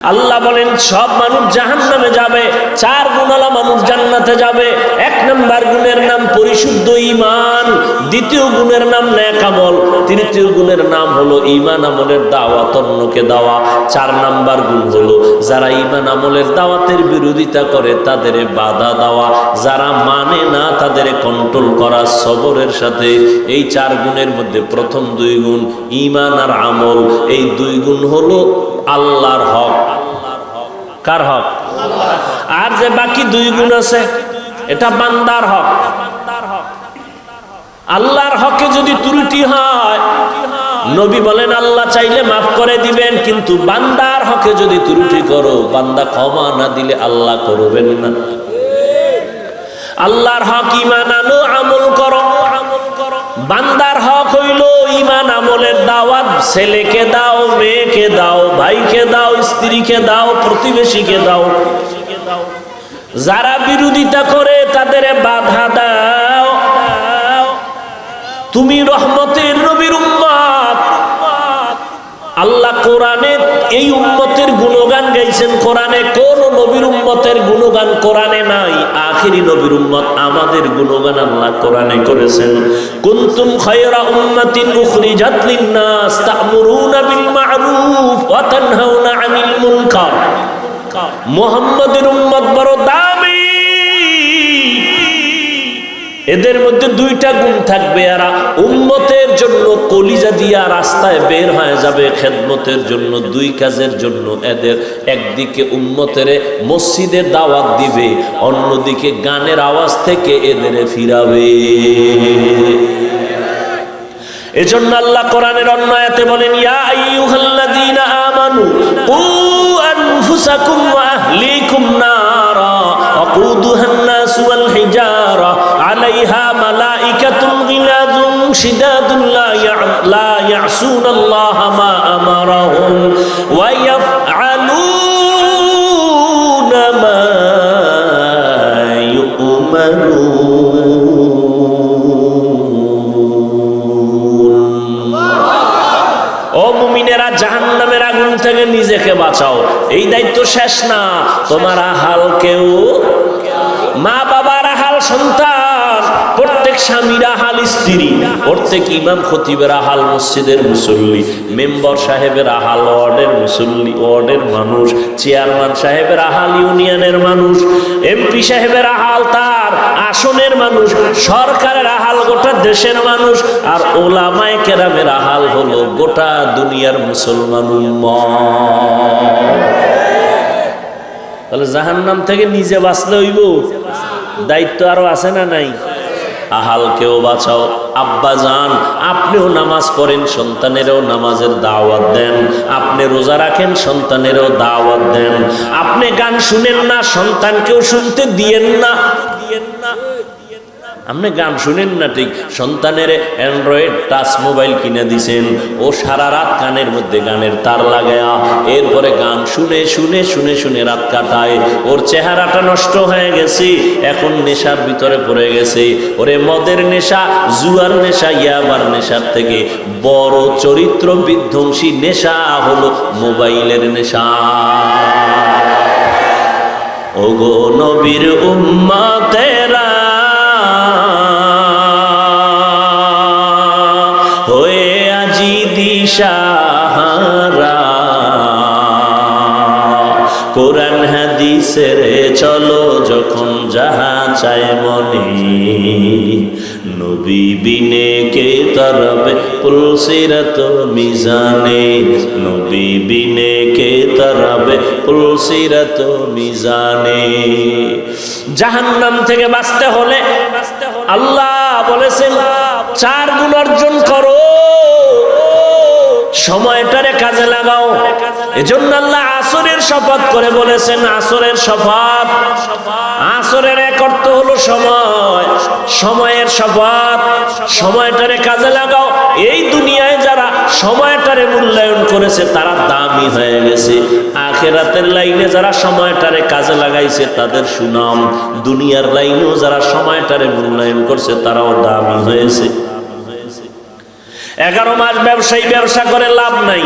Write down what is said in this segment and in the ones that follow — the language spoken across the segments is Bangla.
আল্লাহ বলেন সব মানুষ জাহান্নামে যাবে, চার গুণালা মানুষ জান্নাতে যাবে। এক নাম্বার গুণের নাম পরিশুদ্ধ ঈমান, দ্বিতীয় গুণের নাম নেক আমল, তৃতীয় গুণের নাম হলো ঈমান আমলের দাওয়াত অন্যকে দেওয়া। চার নাম্বার গুণ হলো যারা ঈমান আমলের দাওয়াতের বিরোধিতা করে তাদের বাধা দেওয়া, যারা মানে না তাদের কন্ট্রোল করা সবরের সাথে। এই চার গুণের মধ্যে প্রথম দুই গুণ ঈমান আর আমল, এই দুই গুণ হলো আল্লাহর হক। কার হক? আর যে বাকি দুই গুণ আছে এটা বান্দার হক। আল্লাহর হকে যদি ত্রুটি হয় নবী বলেন আল্লাহ চাইলে মাফ করে দিবেন, কিন্তু বান্দার হকে যদি ত্রুটি করো বান্দা ক্ষমা না দিলে আল্লাহ করবেন না। আল্লাহর হক ঈমান আনো, আমল করো। বান্দার হক হইল ঈমান আমলের দাওয়াত, ছেলেকে দাও, মেয়েকে দাও, ভাইকে দাও, স্ত্রীকে দাও, প্রতিবেশীকে দাও। যারা বিরোধিতা করে তাদের বাধা দাও। তুমি রহমতের নবীর উম্মত। আল্লাহ কোরআনে এই উম্মতের গুণগান গাইছেন। কোরআনে কোন নবীর উম্মতের গুণগান কোরআনে নাই? আখিরি নবীর উম্মত আমাদের গুণগান আল্লাহ কোরআনে করেছেন। কুনতুম খায়রা উম্মাতিন উখরিজাত লিন-নাস তা'মুরুনা বিল মা'রুফ ওয়া তানহাউনা আনিল মুনকার। মুহাম্মাদের উম্মত বড় দামি। এদের মধ্যে দুইটা গুণ থাকবে, এরা উম্মতের জন্য কলিজা দিয়া রাস্তায় বের হয়ে যাবে খেদমতের জন্য, দুই কাজের জন্য। এদের একদিকে উম্মতের মসজিদে দাওয়াত দিবে, অন্যদিকে গানের আওয়াজ থেকে এদের ফিরাবে। এজন্য আল্লাহ কোরআনের অন্য আয়াতে বলেন ইয়া আইয়ুহাল্লাযীনা আমানু কু আনফুসাকুম ওয়া আহলিকুম নারা ওয়াকুদুহান নাস ওয়াল হিজারা আলাইহা মালাইকাতুন গিলাযুন শিদাদুন লা ইয়াসুনাল্লাহা মা আমারাহুম ওয়া ইয়াফআলুনা মা ইউমারুন। ও মুমিনেরা, জাহান্নামের আগুন থেকে নিজেকে বাঁচাও। এই দায়িত্ব শেষ না, তোমার আহাল কেউ, মা বাবার আহাল সন্তান, প্রত্যেক স্বামীর আহাল স্ত্রী, প্রত্যেক ইমাম খতিবের আহাল মসজিদের মুসল্লি, মেম্বার সাহেবের আহাল ওয়ার্ডের মুসল্লি, ওয়ার্ডের মানুষ, চেয়ারম্যান সাহেবের আহাল ইউনিয়নের মানুষ, এমপি সাহেবের আহাল তার আসনের মানুষ, সরকারের আহাল গোটা দেশের মানুষ, আর ওলামায়ে কেরামের আহাল হলো গোটা দুনিয়ার মুসলমান উম্মত। তাহলে জাহান্নাম থেকে নিজে বাঁচলে হইব, দায়িত্ব আরো আছে না নাই? আহালকেও বাঁচাও। আব্বা জান, আপনিও নামাজ পড়েন, সন্তানেরও নামাজের দাওয়াত দেন। আপনি রোজা রাখেন, সন্তানেরও দাওয়াত দেন। আপনি গান শুনেন না, সন্তানকেও শুনতে দিয়েন না। আপনি গান শুনেন না ঠিক, সন্তানের অ্যান্ড্রয়েড টাচ মোবাইল কিনে দিছেন, ও সারা রাত কানের মধ্যে গানের তার লাগায়া এরপরে গান শুনে শুনে শুনে শুনে রাত কাটায়। ওর চেহারাটা নষ্ট হয়ে গেছে, এখন নেশার ভিতরে পড়ে গেছে। ওরে মদের নেশা, জুয়ার নেশা, ইয়াবার নেশার থেকে বড় চরিত্র বিধ্বংসী নেশা হলো মোবাইলের নেশা। ওগো নবীর উম্মতেরা, হয়ে আজি দিশাহারা, কোরআন হাদিসের চলো যখন যাহা চায় মনে, নবী বিনে কে তরবে পুলসিরাত মিজানে, নবী বিনে কে তরবে পুলসিরাত মিজানে। জাহান্নাম থেকে বাঁচতে হলে আল্লাহ বলেছেন চার গুণ অর্জন করো, সময়টারে কাজে লাগাও। এজন্য আল্লাহ আসরের শপথ করে বলেছেন, আসরের শপথ। আসরের এক অর্থ হলো সময়, সময়ের শপথ। সময়টারে কাজে লাগাও। এই দুনিয়ায় যারা সময়টারে মূল্যায়ন করেছে তারা দামি হয়ে গেছে। আখিরাতের লাইনে যারা সময়টারে কাজে লাগাইছে তাদের সুনাম। দুনিয়ার লাইনেও যারা সময়টারে মূল্যায়ন করছে তারাও দামি হয়েছে। 11 মাস ব্যবসায়ী ব্যবসা করে লাভ নাই,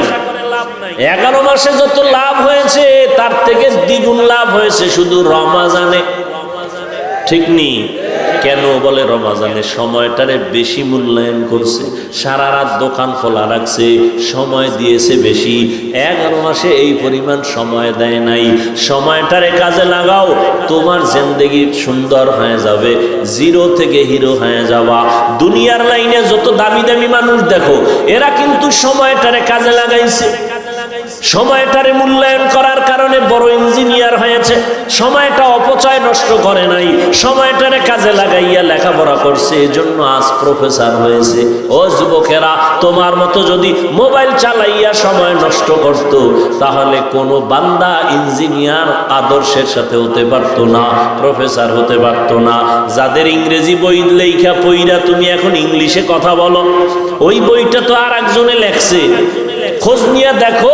11 মাসে যত লাভ হয়েছে তার থেকে দ্বিগুণ লাভ হয়েছে শুধু রমাজানে। ঠিক নেই? কেন বলে রমাজানের সময়টারে বেশি মূল্যায়ন করছে, সারা রাত দোকান খোলা রাখছে, সময় দিয়েছে বেশি। 11 মাসে এই পরিমাণ সময় দেয় নাই। সময়টারে কাজে লাগাও, তোমার জিন্দেগি সুন্দর হয়ে যাবে, জিরো থেকে হিরো হয়ে যাওয়া। দুনিয়ার লাইনে যত দামি দামি মানুষ দেখো, এরা কিন্তু সময়টারে কাজে লাগাইছে। সময়টারে মূল্যায়ন করার কারণে বড় ইঞ্জিনিয়ার হয়েছে। সময়টা অপচয় নষ্ট করে নাই, সময়টারে কাজে লাগাইয়া লেখাপড়া করছে, এজন্য আজ প্রফেসর হয়েছে। ও যুবকেরা, তোমার মতো যদি মোবাইল চালাইয়া সময় নষ্ট করত, তাহলে কোনো বান্দা ইঞ্জিনিয়ার আদর্শের সাথে হতে পারতো না, প্রফেসর হতে পারতো না। যাদের ইংরেজি বই লেখা পইরা তুমি এখন ইংলিশে কথা বলো, ওই বইটা তো আর একজনে লেখছে, খোঁজ নিয়ে দেখো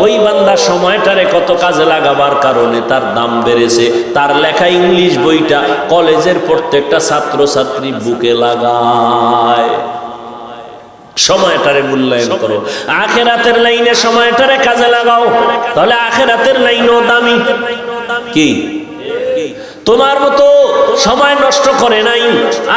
ওই বান্দা সময়টারে কত কাজে লাগাবার কারণে তার দাম বেড়েছে। তার লেখা ইংলিশ বইটা কলেজের প্রত্যেকটা ছাত্র ছাত্রী বুকে লাগায়। সময়টারে মূল্যায়ন করো, আখেরাতের লাইনে সময়টারে কাজে লাগাও, তাহলে আখেরাতের লাইনও দামি। কি তোমার মতো সময় নষ্ট করে নাই?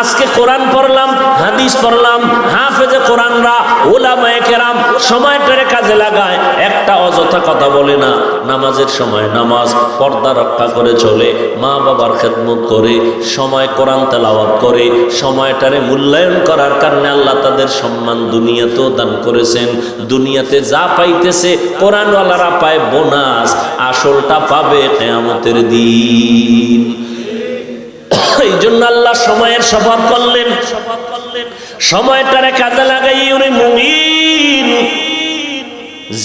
আজকে কোরআন পড়লাম, হাদিস পড়লাম, হাফেজে কোরআনরা, ওলামায়ে কেরাম সময়টারে কাজে লাগায়, একটা অযথা কথা বলে না। নামাজের সময় নামাজ, পর্দা রক্ষা করে চলে, মা বাবার খেদমত করে, সময় কোরআন তেলাওয়াত করে। সময়টারে মূল্যায়ন করার কারণে আল্লাহ তাদের সম্মান দুনিয়াতেও দান করেছেন। দুনিয়াতে যা পাইতেছে কোরআনওয়ালারা পায় বোনাস, আসলটা পাবে কিয়ামতের দিন। এই জন্য আল্লাহ সময়ের শপথ করলেন, সময়টারে কাজে লাগাই ওরে মুমিন,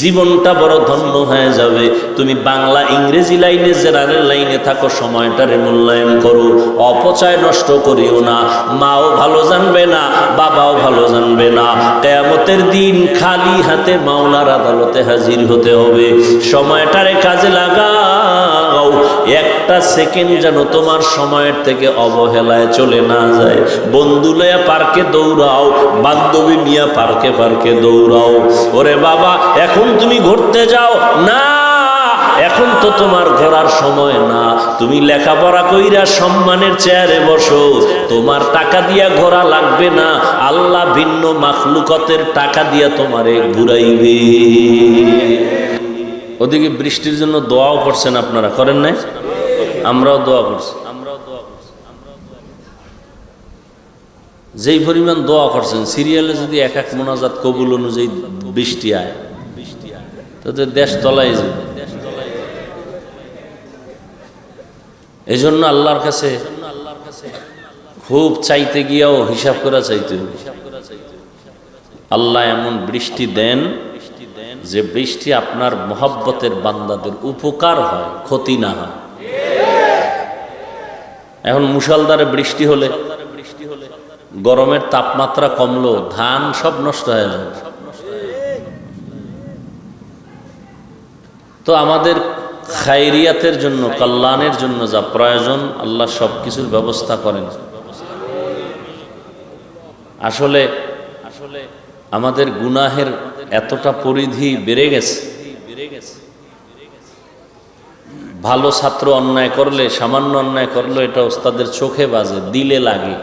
জীবনটা বড় ধন্য হয়ে যাবে। তুমি বাংলা ইংরেজি লাইনে জেনারেল লাইনে থাকো, সময়টারে মূল্যায়ন করো, অপচয় নষ্ট করিও না। মাও ভালো জানবে না, বাবাও ভালো জানবে না, কিয়ামতের দিন খালি হাতে মাওলার আদালতে হাজির হতে হবে। সময়টারে কাজে লাগাও, একটা সেকেন্ড যেন তোমার সময়ের থেকে অবহেলায় চলে না যায়। বন্ধু লয়া পার্কে দৌড়াও, বান্ধবী নিয়া পার্কে পার্কে দৌড়াও। ওরে বাবা, এখন তুমি ঘুরতে যাও না, এখন তো তোমার ঘোরার সময় না। তুমি লেখাপড়া কইরা সম্মানের চেয়ারে বসো, তোমার টাকা দিয়া ঘোরা লাগবে না, আল্লাহ ভিন্ন মাখলুকতের টাকা দিয়া তোমারে ঘুরাইবে। ওদিকে বৃষ্টির জন্য দোয়াও করছেন আপনারা, করেন নাই? আমরাও দোয়া করছি। যেই পরিমাণ দোয়া করছেন, সিরিয়ালে যদি এক এক মোনাজাত কবুল অনুযায়ী বৃষ্টি আয়, তাদের দেশ তলায় যাবে। এই জন্য আল্লাহর কাছে খুব চাইতে গিয়াও হিসাব করা চাইতে হবে। আল্লাহ এমন বৃষ্টি দেন যে বৃষ্টি আপনার মহব্বতের বান্দাদের উপকার হয়, ক্ষতি না হয়। এখন মুষলধারে বৃষ্টি হলে, গরমের তাপমাত্রা কমলো, ধান সব নষ্ট হয়ে যাবে। তো আমাদের খায়রিয়াতের জন্য, কল্যাণের জন্য যা প্রয়োজন, আল্লাহ সব কিছুর ব্যবস্থা করেন। আসলে আমাদের গুনাহের এতটা পরিধি বেড়ে গেছে, ভালো ছাত্র অন্যায় করলে, সামান্য অন্যায় করলে এটা ওস্তাদের চোখে বাজে, দিলে লাগে।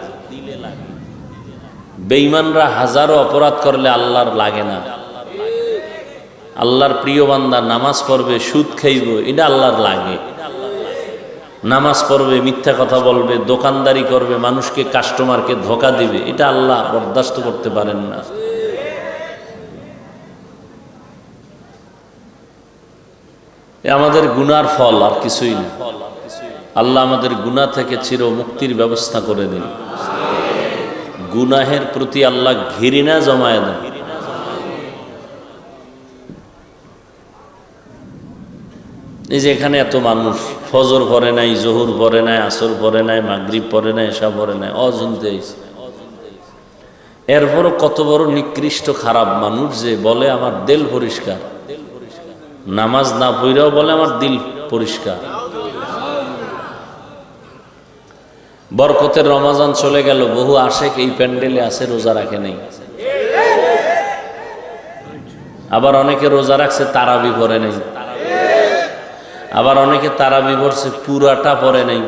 বেঈমানরা হাজারো অপরাধ করলে আল্লাহর লাগে না। আল্লাহর প্রিয় বান্দা নামাজ পড়বে, সুদ খাইব, এটা আল্লাহর লাগে। নামাজ পড়বে, মিথ্যা কথা বলবে, দোকানদারি করবে, মানুষকে কাস্টমারকে ধোঁকা দিবে, এটা আল্লাহ বরদাস্ত করতে পারেন না। আমাদের গুনার ফল আর কিছুই না। আল্লাহ আমাদের গুনাহ থেকে চির মুক্তির ব্যবস্থা করে দিন। গুনাহের প্রতি আল্লাহ ঘৃণা জমায় দেন। এই যে এখানে এত মানুষ ফজর পড়ে নাই, জোহর পড়ে নাই, আসর পড়ে নাই, মাগরিব পড়ে নাই, এশা পড়ে নাই, অজুনতে এরপরও কত বড় নিকৃষ্ট খারাপ মানুষ যে বলে আমার দিল পরিষ্কার, নামাজ না পড়াও বলে আমার দিল পরিষ্কার। বরকতের রমাজান চলে গেল, বহু আশেক এই প্যান্ডেলে আছে, রোজা রাখে নাই। আবার অনেকে রোজা রাখছে তারাবি পড়ে নাই, আবার অনেকে তারাবি পড়ছে পুরাটা পড়ে নাই।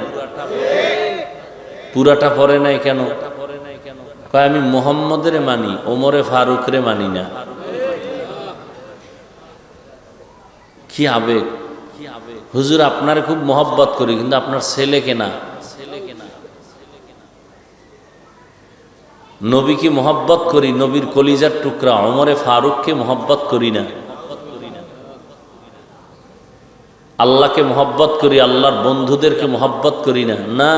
পুরাটা পড়ে নাই কেন? কয় আমি মুহাম্মদের মানি, ওমরে ফারুকরে মানি না। কি আবেগ! হুজুর আপনার খুব মহব্বত করি, কিন্তু আপনার ছেলেকে না। নবীকে মহব্বত করি, নবীর কলিজার টুকরা ওমরে ফারুককে মহব্বত করি না। আল্লাহকে মহব্বত করি, আল্লাহর বন্ধুদেরকে মহব্বত করি না। না,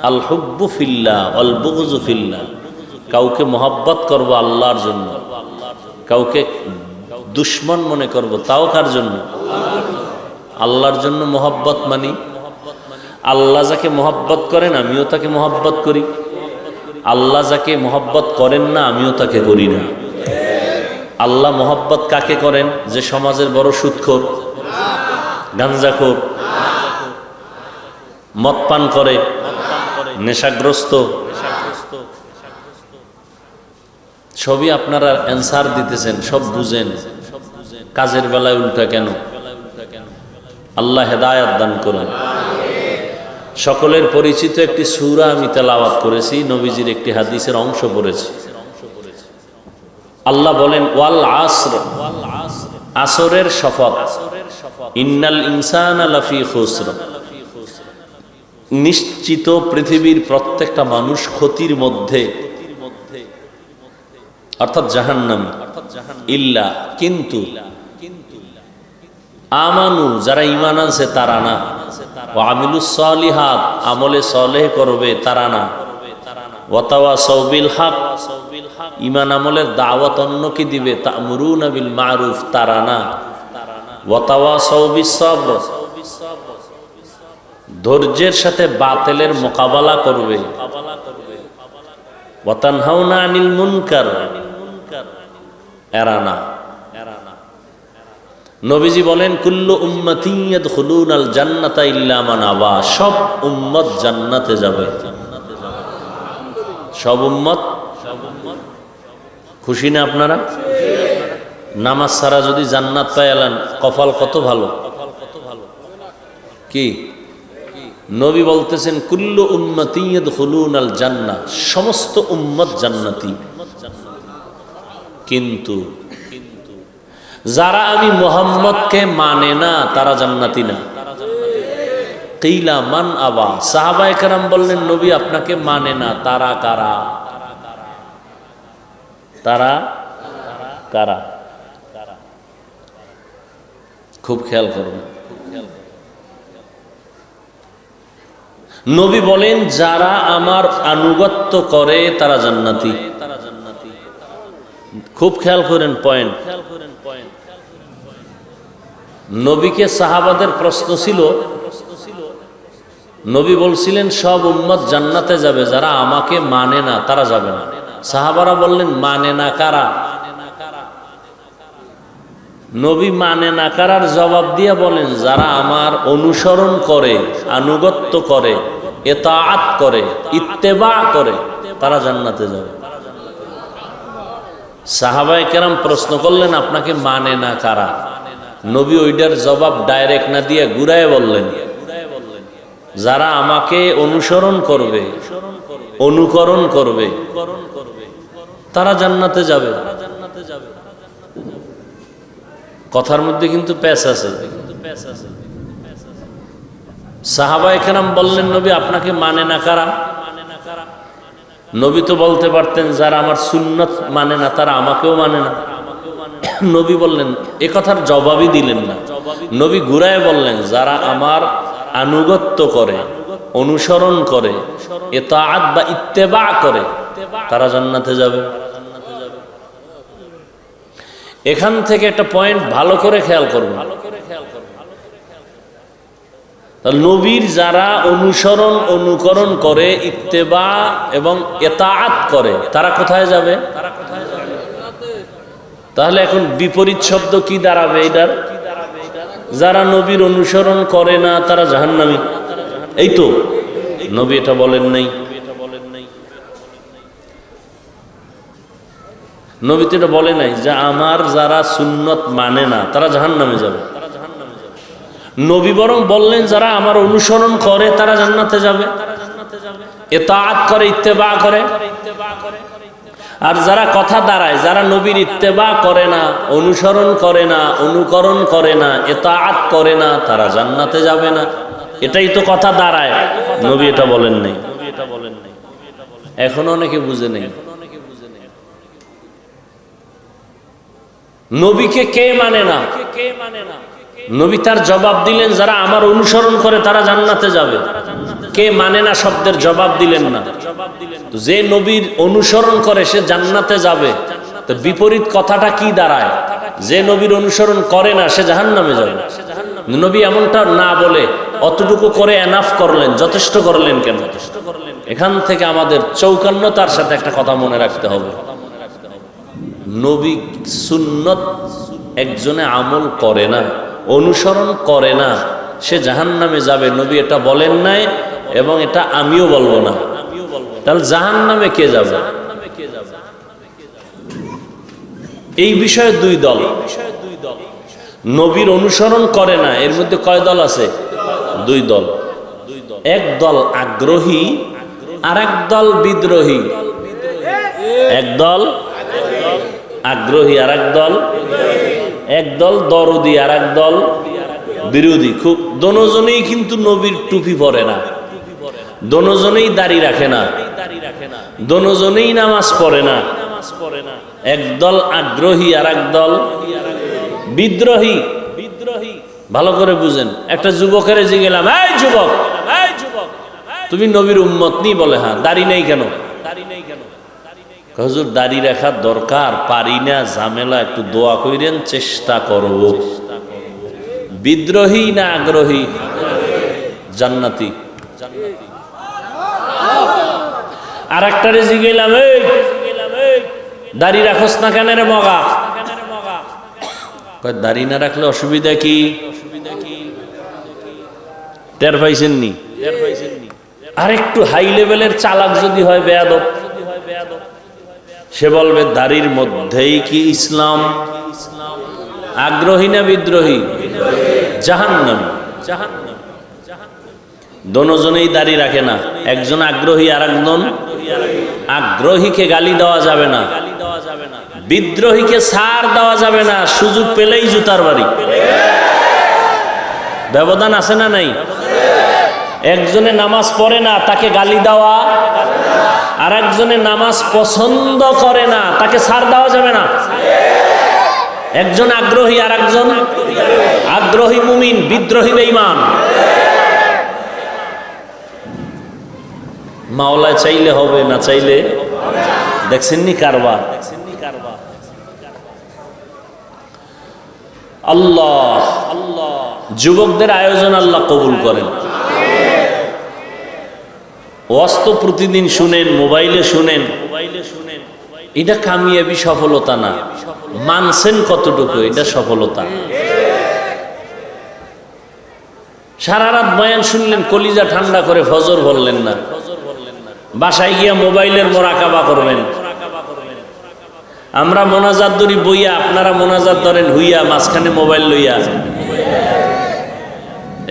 আল হুব্বু ফিল্লাহ আল বুগযু ফিল্লাহ। কাউকে মহব্বত করব আল্লাহর জন্য, কাউকে দুশ্মন মনে করব, তাও কার জন্য? আল্লাহর জন্য মহব্বত মানি। আল্লাহ যাকে মহব্বত করেন আমিও তাকে মহব্বত করি, আল্লাহ যাকে মহব্বত করেন না আমিও তাকে করি না। আল্লাহ মহব্বত কাকে করেন? যে সমাজের বড় সুদখোর, গাঞ্জাখোর, মদ পান করে, নেশাগ্রস্ত। সবই আপনারা অ্যান্সার দিতেছেন, সব বুঝেন, কাজের বেলায় উল্টা কেন? আল্লাহ হেদায়াত দান করুন। সকলের পরিচিত একটি সূরা আমি তেলাওয়াত করেছি, নবীজির একটি হাদিসের অংশ পড়েছি। আল্লাহ বলেন ওয়াল আসর, আসরের শপথ, ইন্নাল ইনসানা লাফি খুসর, নিশ্চিত পৃথিবীর প্রত্যেকটা মানুষ ক্ষতির মধ্যে, অর্থাৎ জাহান্নামী। ইল্লা, কিন্তু, আমানু, যারা ঈমান আনছে তারা না, ওয়া আমিলুস সালিহাত, আমলে সালেহ করবে তারা না, ওয়া তাওয়াসাউ বিল হক, ঈমান আমলের দাওয়াত অন্যকে দিবে, তা'মুরুনা বিল মারুফ তারা না, ওয়া তাওয়াসাউ বিস সবর, ধৈর্যের সাথে বাতিলের মোকাবেলা করবে, ওয়া তানহাউনা আনিল মুনকার এরা না। নবীজি বলেন কুল্লু উম্মতি ইয়াদখুলুনাল জান্নাতা ইল্লা মান আবা, সব উম্মত জান্নাতে যাবে। সব উম্মত। খুশি না আপনারা? নামাজ ছাড়া যদি জান্নাত পাইলেন, কপাল কত ভালো। কি নবী বলতেছেন কুল্লু উম্মতি ইয়াদখুলুনাল জান্নাহ, সমস্ত উম্মত জান্নাতি, কিন্তু যারা আমি মুহাম্মদকে মানে না তারা জান্নাতি না। কিলা মান আবা, সাহাবায়ে কেরাম বললেন নবী আপনাকে মানে না, তারা কারা? তারা কারা? খুব খেয়াল করবেন। নবী বলেন যারা আমার আনুগত্য করে তারা জান্নাতি। খুব খেয়াল করেন পয়েন্ট। নবীকে সাহাবাদের প্রশ্ন ছিল, নবী বলছিলেন সব উম্মত জান্নাতে যাবে, যারা আমাকে মানে না তারা যাবে না। সাহাবারা বললেন মানে না কারা? নবী মানে না কারার জবাব দিয়ে বলেন যারা আমার অনুসরণ করে, আনুগত্য করে, ইতাআত করে, ইত্তেবা করে তারা জান্নাতে যাবে। সাহাবায়ে কেরাম প্রশ্ন করলেন আপনাকে মানে না কারা? নবী ওইটার জবাব ডাইরেক্ট না দিয়ে ঘুরায় বললেন যারা আমাকে অনুসরণ করবে, অনুকরণ করবে তারা জান্নাতে যাবে। কথার মধ্যে কিন্তু প্যাচ আছে। সাহাবায়ে কেরাম বললেন নবী আপনাকে মানে না কারা? নবী তো বলতে পারতেন যারা আমার সুন্নত মানে না তারা আমাকেও মানে না। নবী বললেন এ কথার জবাবই দিলেন না। নবী ঘুরায় বললেন যারা আমার আনুগত্য করে, অনুসরণ করে, ইতাআত বা ইত্তেবা করে তারা জান্নাতে যাবে। এখান থেকে একটা পয়েন্ট ভালো করে খেয়াল করবেন। নবীর যারা অনুসরণ, অনুকরণ করে, ইত্তেবা এবং ইতাআত করে তারা কোথায় যাবে? তাহলে এখন বিপরীত শব্দ কি দাঁড়াবে এটার? যারা নবীর অনুসরণ করে না তারা জাহান্নামী। এই তো নবী এটা বলেন নাই। নবী তো এটা বলে নাই যে আমার যারা সুন্নত মানে না তারা জাহান্নামে যাবে। নবী বরং বললেন যারা আমার অনুসরণ করে তারা জান্নাতে যাবে, ইতাআত করে, ইত্তেবা করে। আর যারা কথা দাঁড়ায়, যারা নবীর ইত্তেবা করে না, অনুসরণ করে না, অনুকরণ করে না, ইতাআত করে না, তারা জান্নাতে যাবে না। এটাই তো কথা দাঁড়ায়। নবী এটা বলেন নাই। এখন অনেকে বুঝে নেই নবীকে কে মানে না। নবী তার জবাব দিলেন যারা আমার অনুসরণ করে তারা জান্নাতে যাবে। কে মানে না শব্দের জবাব দিলেন না। যে নবীর অনুসরণ করে সে জান্নাতে যাবে, তো বিপরীত কথাটা কি দাঁড়ায়? যে নবীর অনুসরণ করে না সে জাহান্নামে যাবে। নবী এমনটা না বলে অতটুকু করে এনাফ করলেন, যথেষ্ট করলেন কেন? এখান থেকে আমাদের চৌকান্নতার সাথে একটা কথা মনে রাখতে হবে। নবী সুন্নত একজনে আমল করে না, অনুসরণ করে না, সে জাহান্নামে যাবে। নবী এটা বলেন নাই এবং এটা আমিও বলবো না। তাহলে জাহান্নামে কে যাবে? এই বিষয়ে দুই দল। নবীর অনুসরণ করে না, এর মধ্যে কয় দল আছে? দুই দল। এক দল আগ্রহী আর এক দল বিদ্রোহী। এক দল আগ্রহী আর এক দল, এক দল দরদি আর এক দল বিরোধী। খুব দোনোজনেই কিন্তু নবীর টুপি পরে না, দোনোজনেই দাড়ি রাখে না, দোনোজনেই নামাজ পড়ে না। একদল আগ্রহী আর এক দল বিদ্রোহী। ভালো করে বুঝেন। একটা যুবকের জিজ্ঞেলাম, এই যুবক, তুমি নবীর উম্মত নি? বলে হ্যাঁ। দাড়ি নেই কেন? হুজুর দাড়ি রাখার দরকার, পারি না, ঝামেলা, একটু দোয়া কইরেন, চেষ্টা করব। বিদ্রোহী না আগ্রহী? জান্নাতি। আর একটারে জিজ্ঞেলাম, এই দাড়ি রাখস না কেন রে মগা? দাড়ি না রাখলে অসুবিধা কি? টের পাইছেন নি? আর একটু হাই লেভেলের চালাক যদি হয় বেয়াদব, সে বলবে দাড়ির মধ্যেই কি ইসলাম? আগ্রহী না বিদ্রোহী? জাহান্নামী। দোনোজনেই দাড়ি রাখে না, একজন আগ্রহী আর একজন। আগ্রহীকে গালি দেওয়া যাবে না, বিদ্রোহীকে ছাড় দেওয়া যাবে না, সুযোগ পেলেই জুতার বাড়ি। ব্যবধান আছে না নাই? একজনে নামাজ পড়ে না, তাকে গালি দেওয়া, আর একজনে নামাজ পছন্দ করে না, তাকে ছাড় দেওয়া যাবে না। একজন আগ্রহী আর একজন আগ্রহী মুমিন, বিদ্রোহী বেঈমান। মাওলায় চাইলে হবে, না চাইলে দেখছেননি কারবার। আল্লাহ যুবকদের আয়োজন আল্লাহ কবুল করেন। ওয়াজ তো প্রতিদিন শুনেন, মোবাইলে শুনেন, এটা কামিয়াবি, সফলতা না। মানছেন কতটুকু, এটা সফলতা। সারা রাত বয়ান শুনলেন, কলিজা ঠান্ডা করে ফজর বললেন না। বাসায় গিয়া মোবাইলের মোরাকাবা করবেন। আমরা মোনাজাত ধরি বইয়া, আপনারা মোনাজাত ধরেন হুইয়া, মাঝখানে মোবাইল লইয়া।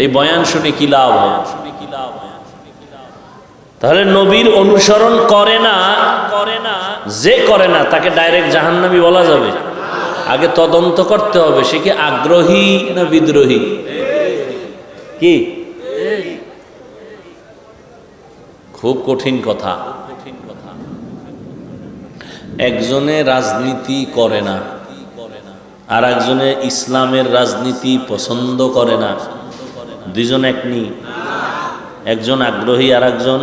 এই বয়ান শুনে কি লাভ হয়? তাহলে নবীর অনুসরণ করে না, যে করে না তাকে ডাইরেক্ট জাহান্নামী বলা যাবে? আগে তদন্ত করতে হবে সে কি আগ্রহী না বিদ্রোহী। কি খুব কঠিন কথা। একজনে রাজনীতি করে না, আর একজনে ইসলামের রাজনীতি পছন্দ করে না। দুইজন এক নি? একজন আগ্রহী আর একজন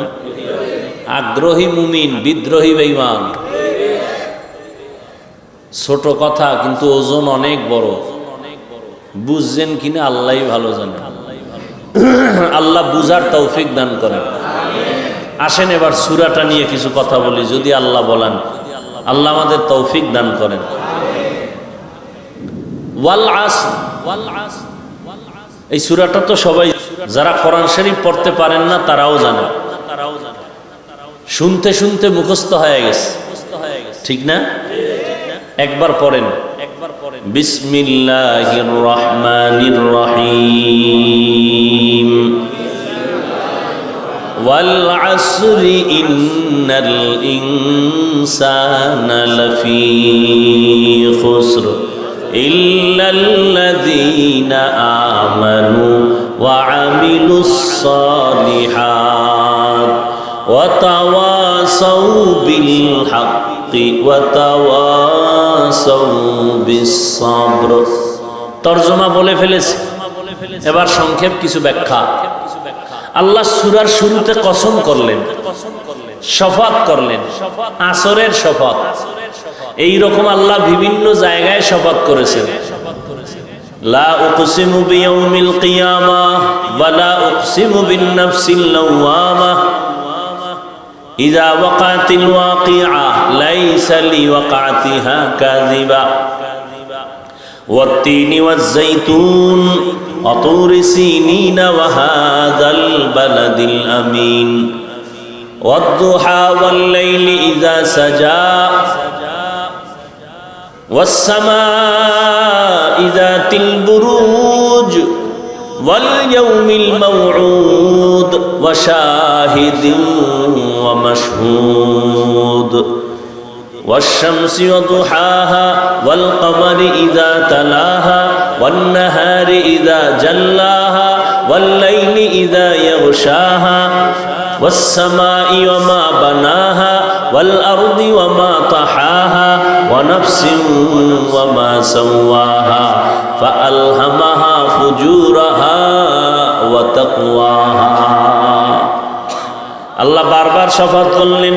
আগ্রহী মুমিন, বিদ্রোহী বেঈমান। ছোট কথা কিন্তু ওজন অনেক বড়। বুঝছেন কিনা আল্লাহই ভালো জানেন। আল্লাহ বুঝার তৌফিক দান করেন। আসেন এবার সূরাটা নিয়ে কিছু কথা বলি, যদি আল্লাহ বলেন। আল্লাহ আমাদের তৌফিক দান করেন। ওয়াল আসর, এই সূরাটা তো সবাই, যারা কোরআন শরীফ পড়তে পারেন না তারাও জানে, শুনতে শুনতে মুখস্থ হয়ে গেছে, ঠিক না? একবার পড়েন, বিসমিল্লাহির রহমানির রহিম। ওয়াল আসরি ইন্নাল ইনসানা লাফি খুসর ইল্লাল্লাযীনা আমানু ওয়া আমিলুস সালিহাত ওয়া তাওয়াসাউ বিল হাক্কি ওয়া তাওয়াসাউ বিস সাবর। তরজমা বলে ফেলেছে, এবার সংক্ষেপ কিছু ব্যাখ্যা। আল্লাহ সূরার শুরুতে কসম করলেন, শপথ করলেন, আসরের শপথ। এই রকম আল্লাহ বিভিন্ন জায়গায় শপথ করেছেন। লা উকসিমু বিয়াউমিল কিয়ামাহ ওয়া লা উকসিমু বিন নাফসিল লাওয়ামাহ ইযা ওয়াকাতিল ওয়াকিআ লাইসা লিওয়াকাতিহা কাযিবা ওয়াত-তিনি ওয়াজ-যাইতুন ওয়া তুরি সিনিনা ওয়া হাযাল বালাদিল আমিন ওয়াদ-দুহা ওয়াল-লাইলি ইযা সাজা ওয়াস-সামা'i যাতিল বুরুজ ওয়াল-ইয়াউমিল মাও'উদ ওয়া শাহিদিন ওয়া মাশহুদ والشمس وضحاها والقمر إذا تلاها والنهار إذا جلاها والليل إذا يغشاها والسماء وما بناها والأرض وما طحاها ونفس وما سواها فألهمها فجورها وتقواها। আল্লাহ বারবার শপথ করলেন,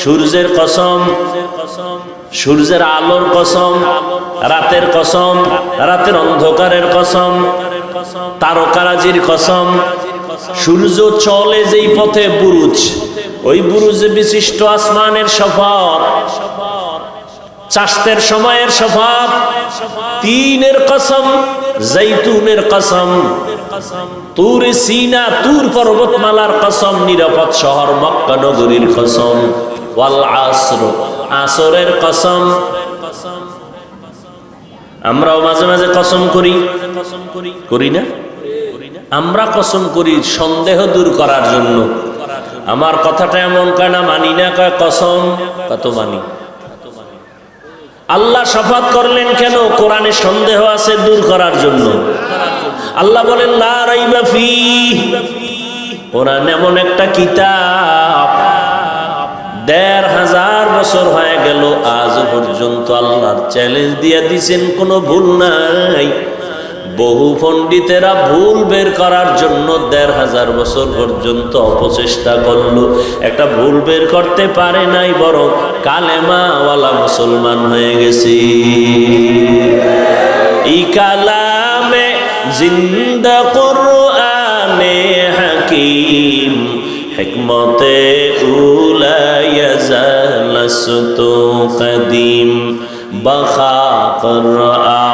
সূর্যের কসম, সূর্যের আলোর কসম, রাতের কসম, রাতের অন্ধকারের কসম, তারকারাজির কসম। সূর্য চলে যেই পথে বুরুজ, ওই বুরুজে বিশিষ্ট আসমানের শপথ, চাষতের সময়ের শপথ, তিনের কসম, জৈতুনের কসম, তুর সিনা তুর পর্বতমালার কসম, নিরাপদ শহর মক্কা নগরীর কসম, ওয়াল আসর আসরের কসম। আমরাও মাঝে মাঝে কসম করি, করি না? আমরা কসম করি সন্দেহ দূর করার জন্য। আমার কথাটা এমন কয় না, মানি না, কয় কসম, কত মানি। আল্লাহ শপথ করলেন কেন? কোরআনে সন্দেহ আছে দূর করার জন্য। আল্লাহ বলেন লা রাইবা ফীহ। কোরআন এমন একটা কিতাব, ১৫০০ বছর হয়ে গেল, আজ পর্যন্ত আল্লাহর চ্যালেঞ্জ দিয়ে দিয়েছেন, কোনো ভুল নাই। বহু পণ্ডিতেরা ভুল বের করার জন্য ১৫০০ বছর পর্যন্ত অপচেষ্টা করলো, একটা ভুল বের করতে পারে নাই, বরং কালেমাওয়ালা মুসলমান হয়ে গেছে। ই কালামে জিন্দা কুরআনে হাকিম হিকমতে উলা ইয়াজালাসতু কদিম বখা করআ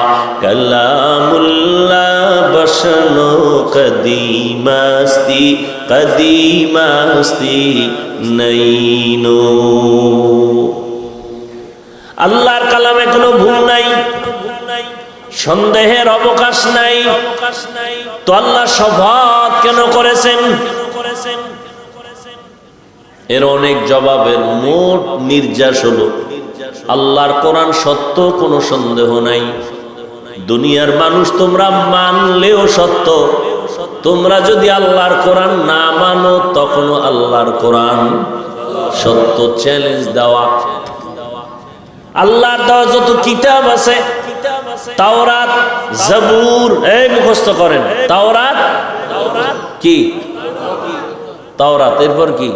কালামুল্লাহ বশনো কদিমাস্তি কদিমাস্তি নইনো। আল্লাহর কালামে কোনো ভুল নাই, সন্দেহের অবকাশ নাই। তো আল্লাহ শপথ কেন করেছেন? এর অনেক জবাবের মোট নির্যাস হলো, আল্লাহর কোরআন সত্য, কোনো সন্দেহ নাই। দুনিয়ার মানুষ তোমরা মানলেও সত্য, তোমরা যদি আল্লাহর কোরআন না মানো তখনও আল্লাহর কোরআন সত্য। চ্যালেঞ্জ দেওয়া। আল্লাহর দেওয়া যত কিতাব আছে, তাওরাত, জবুর, এই মুখস্থ করেন। তাওরাত কি? তাওরাত, এরপর কি?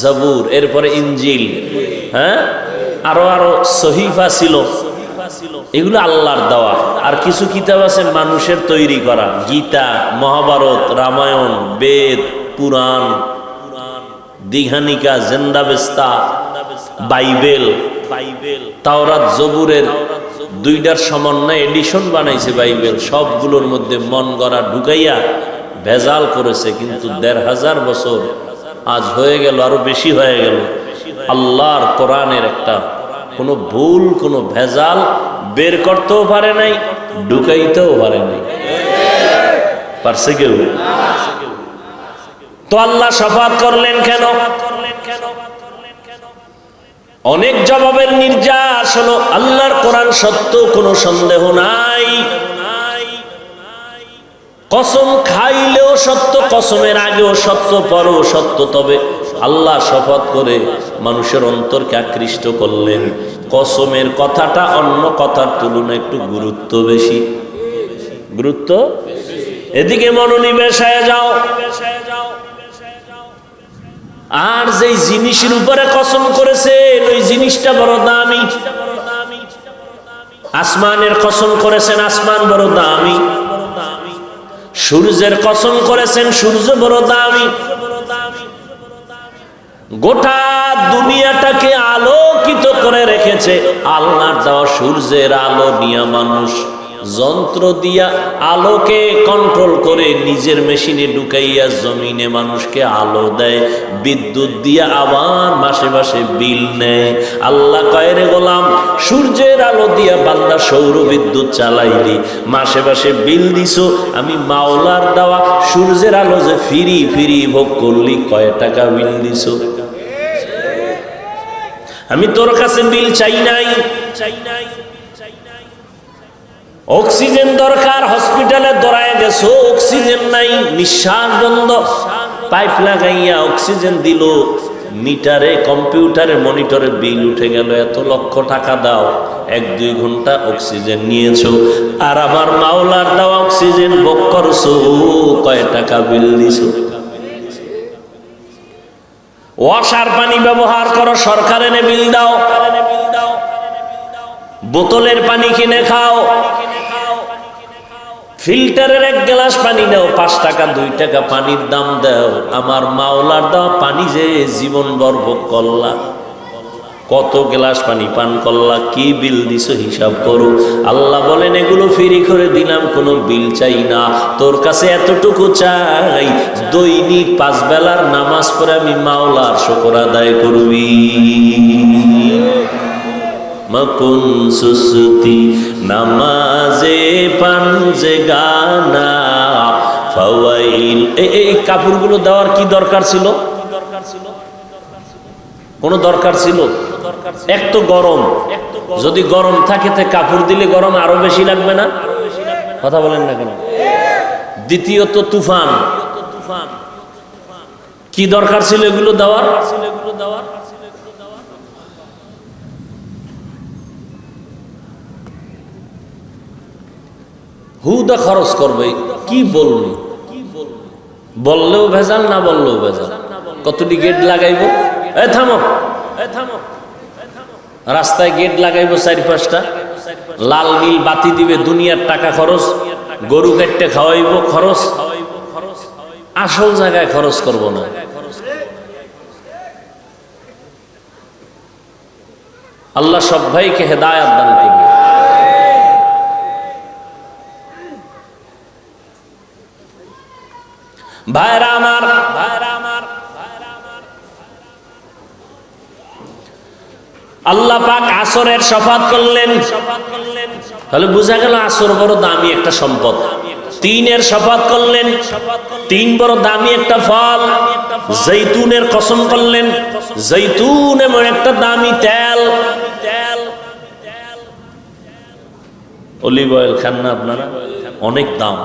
জবুর, এরপরে ইনজিল, হ্যাঁ, আরো সহিফা ছিল, এগুলো আল্লাহর দেওয়া। আর কিছু কিতাব আছে মানুষের তৈরি করা, গীতা, মহাভারত, রামায়ণ, বেদ, পুরাণ, দীঘানিকা, জেন্দাবেস্তা, বাইবেল। তাওরাত জবুরের দুইটার সমন্বয় এডিশন বানাইছে বাইবেল, সবগুলোর মধ্যে মন গড়া ঢুকাইয়া ভেজাল করেছে। কিন্তু ১৫০০ বছর আজ হয়ে গেল, আরো বেশি হয়ে গেল, আল্লাহর কোরআনের একটা কোনো ভুল কোনো ভেজাল বের করতেও পারে নাই, ঢুকাইতেও পারে নাই। পারছে কেউ? তো আল্লাহ শফাত করলেন কেন? অনেক জবাবের নির্যাস হলো। আল্লাহর কোরআন সত্য, কোনো সন্দেহ নাই। কসম খাইলেও সত্য, কসমের আগেও সত্য, পরেও সত্য। তবে আল্লাহ শপথ করে মানুষের অন্তরকে আকৃষ্ট করলেন। কসমের কথাটা অন্য কথার তুলনায় একটু গুরুত্ব বেশি। গুরুত্ব এদিকে মনোনিবেশ হয়ে যাও। আর যেই জিনিসের উপরে কসম করেছেন ওই জিনিসটা বড় দামি। আসমানের কসম করেছেন, আসমান বড় দামি। সূর্যের কসম করেছেন, সূর্য বড় দামি। গোটা দুনিয়াটাকে আলোকিত করে রেখেছে আল্লাহর দেওয়া সূর্যের আলো নিয়ে মানুষ যন্ত্র দিয়া আলোকে কন্ট্রোল করে নিজের মেশিনে ঢুকাইয়া জমিনে মানুষকে আলো দেয়। বিদ্যুৎ দিয়া আবার মাসে মাসে বিল নেয়। আল্লাহ কয়, রে গোলাম, সূর্যের আলো দিয়া বান্দা সৌর বিদ্যুৎ চালাইলি, মাসে মাসে বিল দিছো। আমি মাওলার দেওয়া সূর্যের আলো যে ফিরি ফিরি ভোগ করলি, কয় টাকা বিল দিছো? আমি তোর কাছে বিল চাই নাই। অক্সিজেন দরকার, হসপিটালে দৌড়ায় গেছো, অক্সিজেন নাই, নিঃশ্বাস বন্ধ। পাইপ লাগাইয়া অক্সিজেন দিল, মিটারে কম্পিউটারে মনিটরে বিল উঠে গেল, এত লক্ষ টাকা দাও। 1-2 ঘন্টা অক্সিজেন নিয়েছো। আর আমার মাওলার দেওয়া অক্সিজেন ভোগ করছো, কয় টাকা বিল দিছো? ওয়াসার পানি ব্যবহার করো, সরকার এনে বিল দাও। বোতলের পানি কিনে খাও, ফিল্টারের 1 গ্লাস পানি নাও, 5 টাকা 2 টাকা পানির দাম দাও। আমার মাওলার দেওয়া পানি যে জীবন ভোগ করলা, কত গ্লাস পানি পান করলা, কি বিল দিছো হিসাব করো। আল্লাহ বলেন, এগুলো ফ্রি করে দিলাম, কোনো বিল চাই না। তোর কাছে এতটুকু চাই, দৈনিক 5 বেলার নামাজ পড়ে আমি মাওলার শুকর আদায় করবি। মকুন সুসুতি নামাজে পাঞ্জে গানা ফাওয়াইল। এই কাপড়গুলো দেওয়ার কি দরকার ছিল? কোনো দরকার ছিল? এক তো গরম, যদি গরম থাকে তো কাপড় দিলে গরম আরো বেশি লাগবে না? কথা বলেন না কেন? দ্বিতীয়ত তুফান, কি দরকার ছিল এগুলো দেওয়ার? হুদা খরচ করবে, কি বলবে? বললেও ভেজাল, না বললেও ভেজাল। কতটি গেট লাগাইবো? এ থামো, রাস্তায় গেট লাগাইবো 4-5টা, লাল নীল বাতি দিবে, দুনিয়ার টাকা খরচ। গরু কাটতে খাওয়াইবো, খরচ। আসল জায়গায় খরচ করব না। আল্লাহ সব ভাইকে হেদায়েত দান করবে। ভাইরা আমার, আল্লাহ পাক আসরের শপথ করলেন। তাহলে বোঝা গেল আসর বড় দামি একটা সম্পদ। 3-এর শপথ করলেন, 3 বড় দামি একটা ফল। জৈতুনের কসম করলেন, জৈতুন এমন একটা দামি তেল। অলিভ অয়েল খান না আপনারা? অনেক দাম।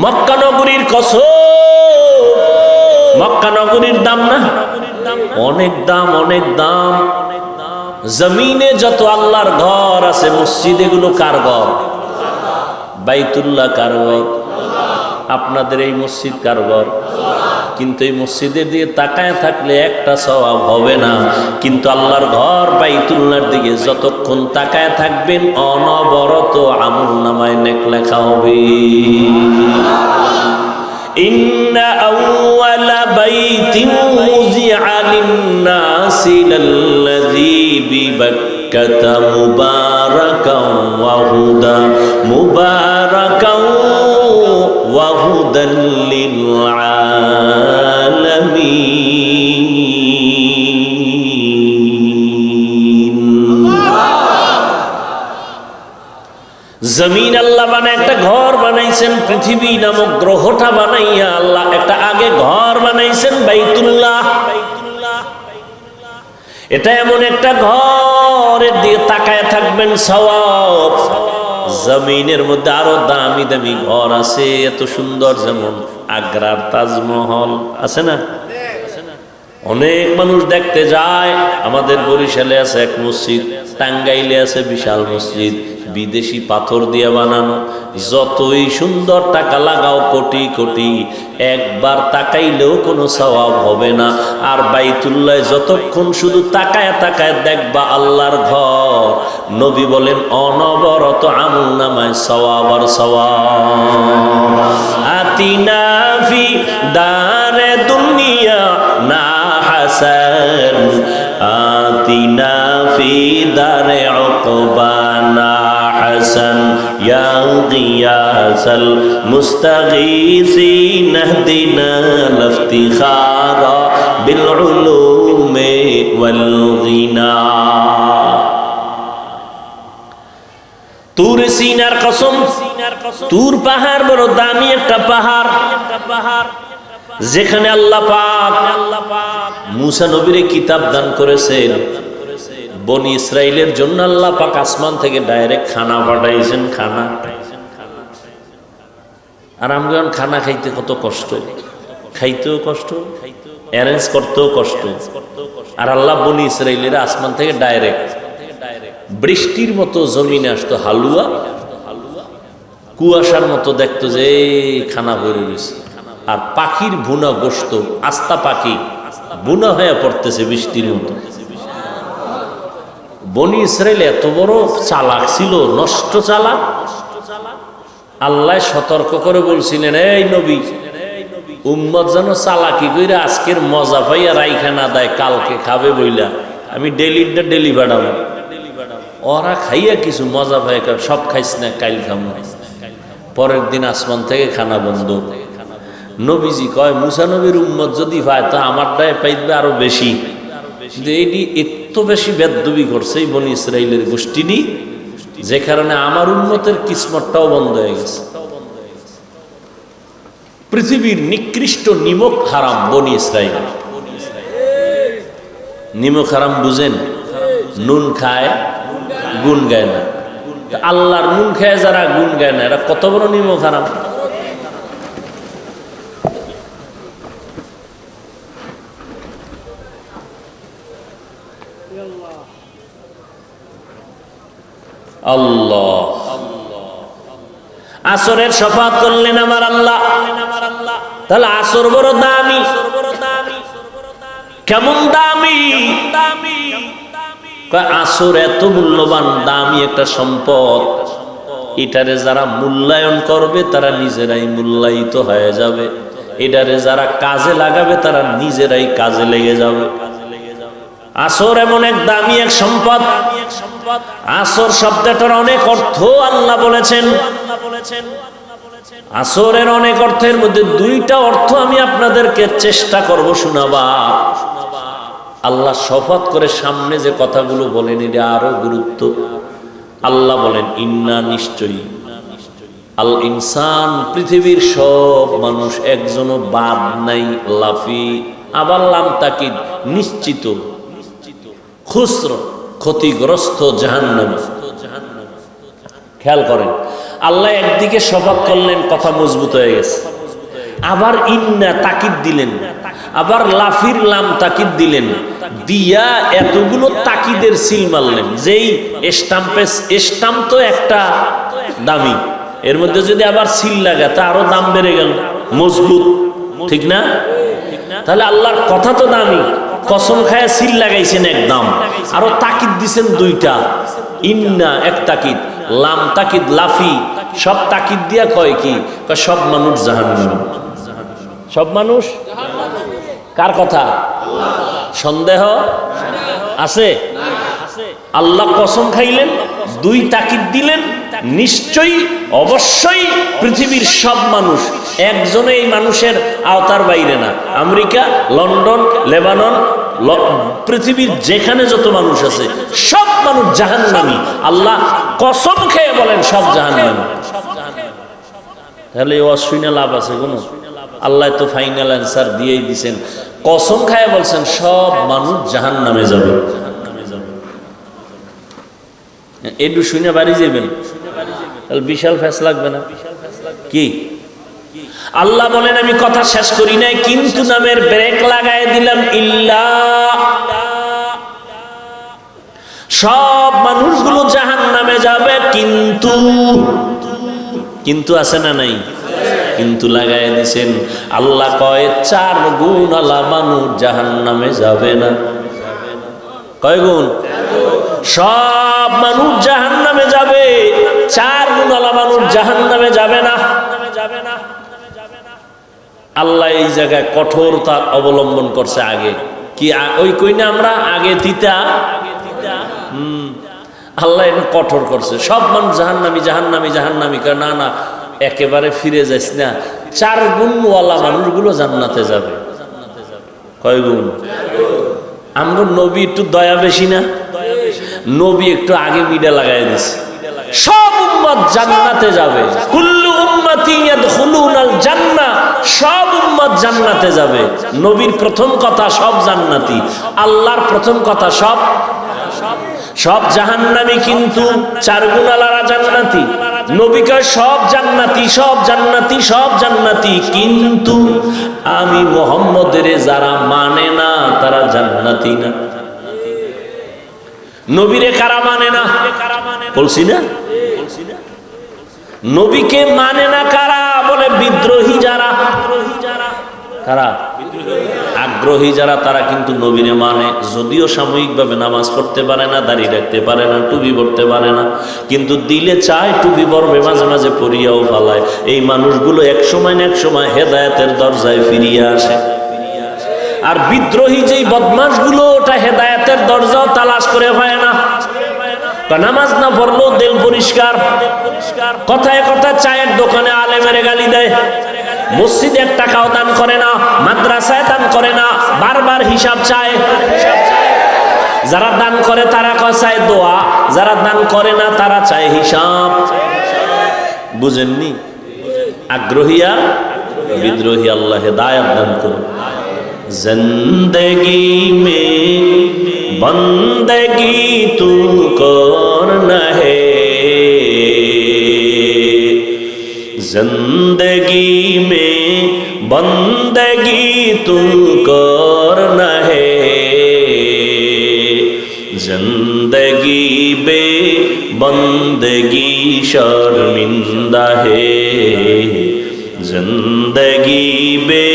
মক্কা নগরীর কসম, মক্কা নগরীর দাম না? অনেক দাম, অনেক দাম। জমিনে যত আল্লাহর ঘর আছে, মসজিদ, এগুলো কার ঘর? বাইতুল্লাহ কার ঘর? আপনাদের এই মসজিদ কার ঘর? কিন্তু এই মসজিদের দিকে তাকায় থাকলে একটা সওয়াব হবে না, কিন্তু আল্লাহর ঘর বাইতুল্লাহর দিকে যতক্ষণ তাকায় থাকবেন অনবরত আমলনামায় নেক লেখা হবে। ইন্না আউওয়ালা বাইতিন মুযিআ লিন-নাসি লাল্লাযী বিবাক্কাতা মুবারাকান ওয়া হুদা মুবারাকান ওয়া হুদাল লিল আলামিন। জমিন আল্লাহ বানায় একটা ঘর বানাইছেন, পৃথিবী নামক গ্রহটা বানাইয়া আল্লাহ একটা আগে ঘর বানাইছেন বাইতুল্লাহ। এটা এমন একটা ঘরের দিকে তাকায় থাকবেন সওয়াব। জমিনের মধ্যে আরো দামি দামি ঘর আছে, এত সুন্দর, যেমন আগ্রার তাজমহল আছে না, অনেক মানুষ দেখতে যায়। আমাদের বরিশালে আছে এক মসজিদ, টাঙ্গাইলে আছে বিশাল মসজিদ, বিদেশি পাথর দিয়ে বানানো। যতই সুন্দর টাকা লাগাও কোটি কোটি, একবার তাকাইলেও কোনো সওয়াব হবে না। আর বাইতুল্লাহ যতক্ষণ শুধু তাকায় তাকায় দেখবা আল্লাহর ঘর, নবী বলেন অনবরত আমল নামায় সওয়াব আর সওয়াব। আতিনা ফি দারে দুনিয়া না হাসান, আতিনা ফি দারে উকবানা হাসান, ইয়া গিয়াসাল মুস্তাগীসিন ইহদিনা লিফতিখারা বিল উলুমি ওয়াল গিনা। তুর সিনার কসম, তুর পাহাড় বড় দামি একটা পাহাড়, যেখানে আল্লাহ পাক মুসা নবীরে কিতাব দান করেছেন। বনি ইসরাইলের জন্য আল্লাহ পাক আসমান থেকে ডাইরেক্ট খানা পাঠাইছেন, খানা। আর আমরা খানা খাইতে কত কষ্ট, খাইতেও কষ্ট, অ্যারেঞ্জ করতেও কষ্ট। আর আল্লাহ বনি ইসরাইলের আসমান থেকে ডাইরেক্ট বৃষ্টির মতো জমিনে আসতো হালুয়া, কুয়াশার মতো দেখতো যে খানা ভরে গেছে। আর পাখির ভুনা গোশত, আস্তা পাখি বুনা হয়ে পড়তেছে বৃষ্টির মতো। বনি ইসরাইল এত বড় চালাক ছিল, নষ্ট চালাক। আল্লাহ সতর্ক করে বলছিলেন, এই নবী, উম্মত যেন চালাকি কইরা আজকের মজা পাইয়া রাইখা না দেয়, কালকে খাবে বইলা আমি ডেলি বাড়াবো। ওরা খাইয়া কিছু মজা পাই, সব খাইস না, কাইল খাম। পরের দিন আসমান থেকে খানা বন্ধ। নবীজি কয়, মুসা নবীর উম্মত যদি পায় তা আমারটাই পাইবে আরো বেশি। কিন্তু এইটি এত বেশি বেদবি করছে এই বনি ইসরাইলের গোষ্ঠীনি, যে কারণে আমার উম্মতের কিসমতটাও বন্ধ হয়ে গেছে। পৃথিবীর নিকৃষ্ট নিমক হারাম বনি ইসরাইল। নিমক হারাম বুঝেন? নুন খায় গুণ গায় না। আল্লাহর নুন খায় যারা গুণ গায় না, এরা কত বড় নিমক হারাম। আল্লাহ আসরের শফাত করলেন আমার আল্লাহ। তাহলে আসর বড় দামি, কেমন দামি? আসর এত মূল্যবান দামি একটা সম্পদ, এটারে যারা মূল্যায়ন করবে তারা নিজেরাই মূল্যায়িত হয়ে যাবে, এটারে যারা কাজে লাগাবে তারা নিজেরাই কাজে লেগে যাবে। আসর এমন এক দামি এক সম্পদ। আসর শব্দটার অনেক অর্থ আল্লাহ বলেছেন। আসরের অনেক অর্থের মধ্যে দুইটা অর্থ আমি আপনাদেরকে চেষ্টা করব শোনাবা। আল্লাহ শপথ করে সামনে যে কথাগুলো বলেন এটা আরো গুরুত্ব। আল্লাহ বলেন, ইন্না নিশ্চয়ই, আল ইনসান পৃথিবীর সব মানুষ, একজনও বাদ নাই, লাফি আবার লাম তাকিদ নিশ্চিত, খুসর ক্ষতিগ্রস্ত, জাহান্নামী। খেয়াল করেন, আল্লাহ একদিকে শপথ করলেন, কথা মজবুত হয়ে গেছে, আবার ইন্না তাকিদ দিলেন, আবার লাফির লাম তাকিদ দিলেন, দিয়া এতগুলো তাকিদের সিল মারলেন। যেই স্টাম্প তো একটা দামি, এর মধ্যে যদি আবার সিল লাগে তা আরো দাম বেড়ে গেল, মজবুত, ঠিক না? তাহলে আল্লাহর কথা তো দামি, কসম খায়া সিল লাগাইছেন একদম, আরো তাকিদ দিছেন দুইটা, ইন্না এক তাকিদ, লাম তাকিদ লাফি, সব তাকিদ দিয়া কয় কি? সব মানুষ জাহান্নামী। সব মানুষ কার কথা? সন্দেহ আছে? আল্লাহ কসম খাইলেন, দুই তাকিদ দিলেন, নিশ্চয়ই অবশ্যই পৃথিবীর সব মানুষ, একজনে এই মানুষের আওতার বাইরে না। আমেরিকা, লন্ডন, লেবানন, পৃথিবীর যেখানে যত মানুষ আছে সব মানুষ জাহান্নামী। আল্লাহ কসম খেয়ে বলেন সব জাহান্নামী। তাহলে অশ্বিনা লাভ আছে কোনো? আল্লাহ তো ফাইনাল অ্যান্সার দিয়েই দিছেন, কসম খায় বলছেন সব মানুষ জাহান্নামে যাবে। একটু শুনে বাড়ি যাবেন, তাহলে বিশাল ফ্যাস লাগবে না কি? আল্লাহ বলেন আমি কথা শেষ করি নাই, কিন্তু নামের ব্রেক লাগাই দিলাম। ইল্লা, সব মানুষগুলো জাহান্নামে যাবে, কিন্তু কিন্তু আছে না নাই? কিন্তু লাগাই দিছেন। আল্লাহ কয় 4 গুণ আলা মানুষ জাহান্নামে যাবে না। কয় গুণ? সব মানুষ জাহান্নামে যাবে, 4 গুণ আলা মানুষ জাহান্নামে যাবে না। আল্লাহ এই জায়গায় কঠোরতা অবলম্বন করছে। আগে কি ওই কই না আমরা আগে তিতা, আল্লাহ এটা কঠোর করছে। সব মানুষ জাহান্নামী জাহান্নামী জাহান্নামী। না না, একেবারে ফিরে যাইস না, 4 গুণওয়ালা মানুষগুলো জান্নাতে যাবে। কয় গুণ? আমগো নবী একটু দয়া বেশি না? নবী একটু আগে মিডা লাগাই দিছে, সব উম্মত জান্নাতে যাবে। কুল্লু উম্মতি ইয়াদখুলুনাল জান্নাহ, সব উম্মত জান্নাতে যাবে। নবীর প্রথম কথা সব জান্নাতি, আল্লাহর প্রথম কথা সব সব জাহান্নামী, কিন্তু 4 গুণওয়ালারা জান্নাতি। নবী কয় সব জান্নাতি সব জান্নাতি সব জান্নাতি, কিন্তু আমি মুহাম্মদের যারা মানে না তারা জান্নাতি না। নবীরে কারা মানে না? বলছি না, নবীকে মানে না কারা? বলে বিদ্রোহী যারা। কারা? আগ্রহী যারা, তারা কিন্তু নবীরে মানে। যদিও সাময়িকভাবে নামাজ পড়তে পারে না, দাঁড়িয়ে রাখতে পারে না, টুপি পড়তে পারে না, কিন্তু দিলে চায় টুপি পরবে, মাঝে মাঝে পরিয়াও ফালায়। এই মানুষগুলো এক সময় না এক সময় হেদায়েতের দরজায় ফিরিয়ে আসে। আর বিদ্রোহী যেই বদমাশগুলো, ওটা হেদায়েতের দরজাও তালাশ করে পায় না। নামাজ না পড়লো দিল পরিষ্কার, কথায় কথা চায়ের দোকানে আলেমের গালি দেয়, মসজিদে 1 টাকাও দান করে না, মাদ্রাসায় দান করে না, বারবার হিসাব চায়। যারা দান করে তারা চায় দোয়া, যারা দান করে না তারা চায় হিসাব। বুঝেননি? আগ্রহী আর বিদ্রোহী। আল্লাহ হেদায়েত দান করুন। জিন্দেগি মে বন্দেগি তু করনা হে, जिंदगी में बंदगी तू करना है, जिंदगी बे बंदगी शर्मिंदा है, जिंदगी बे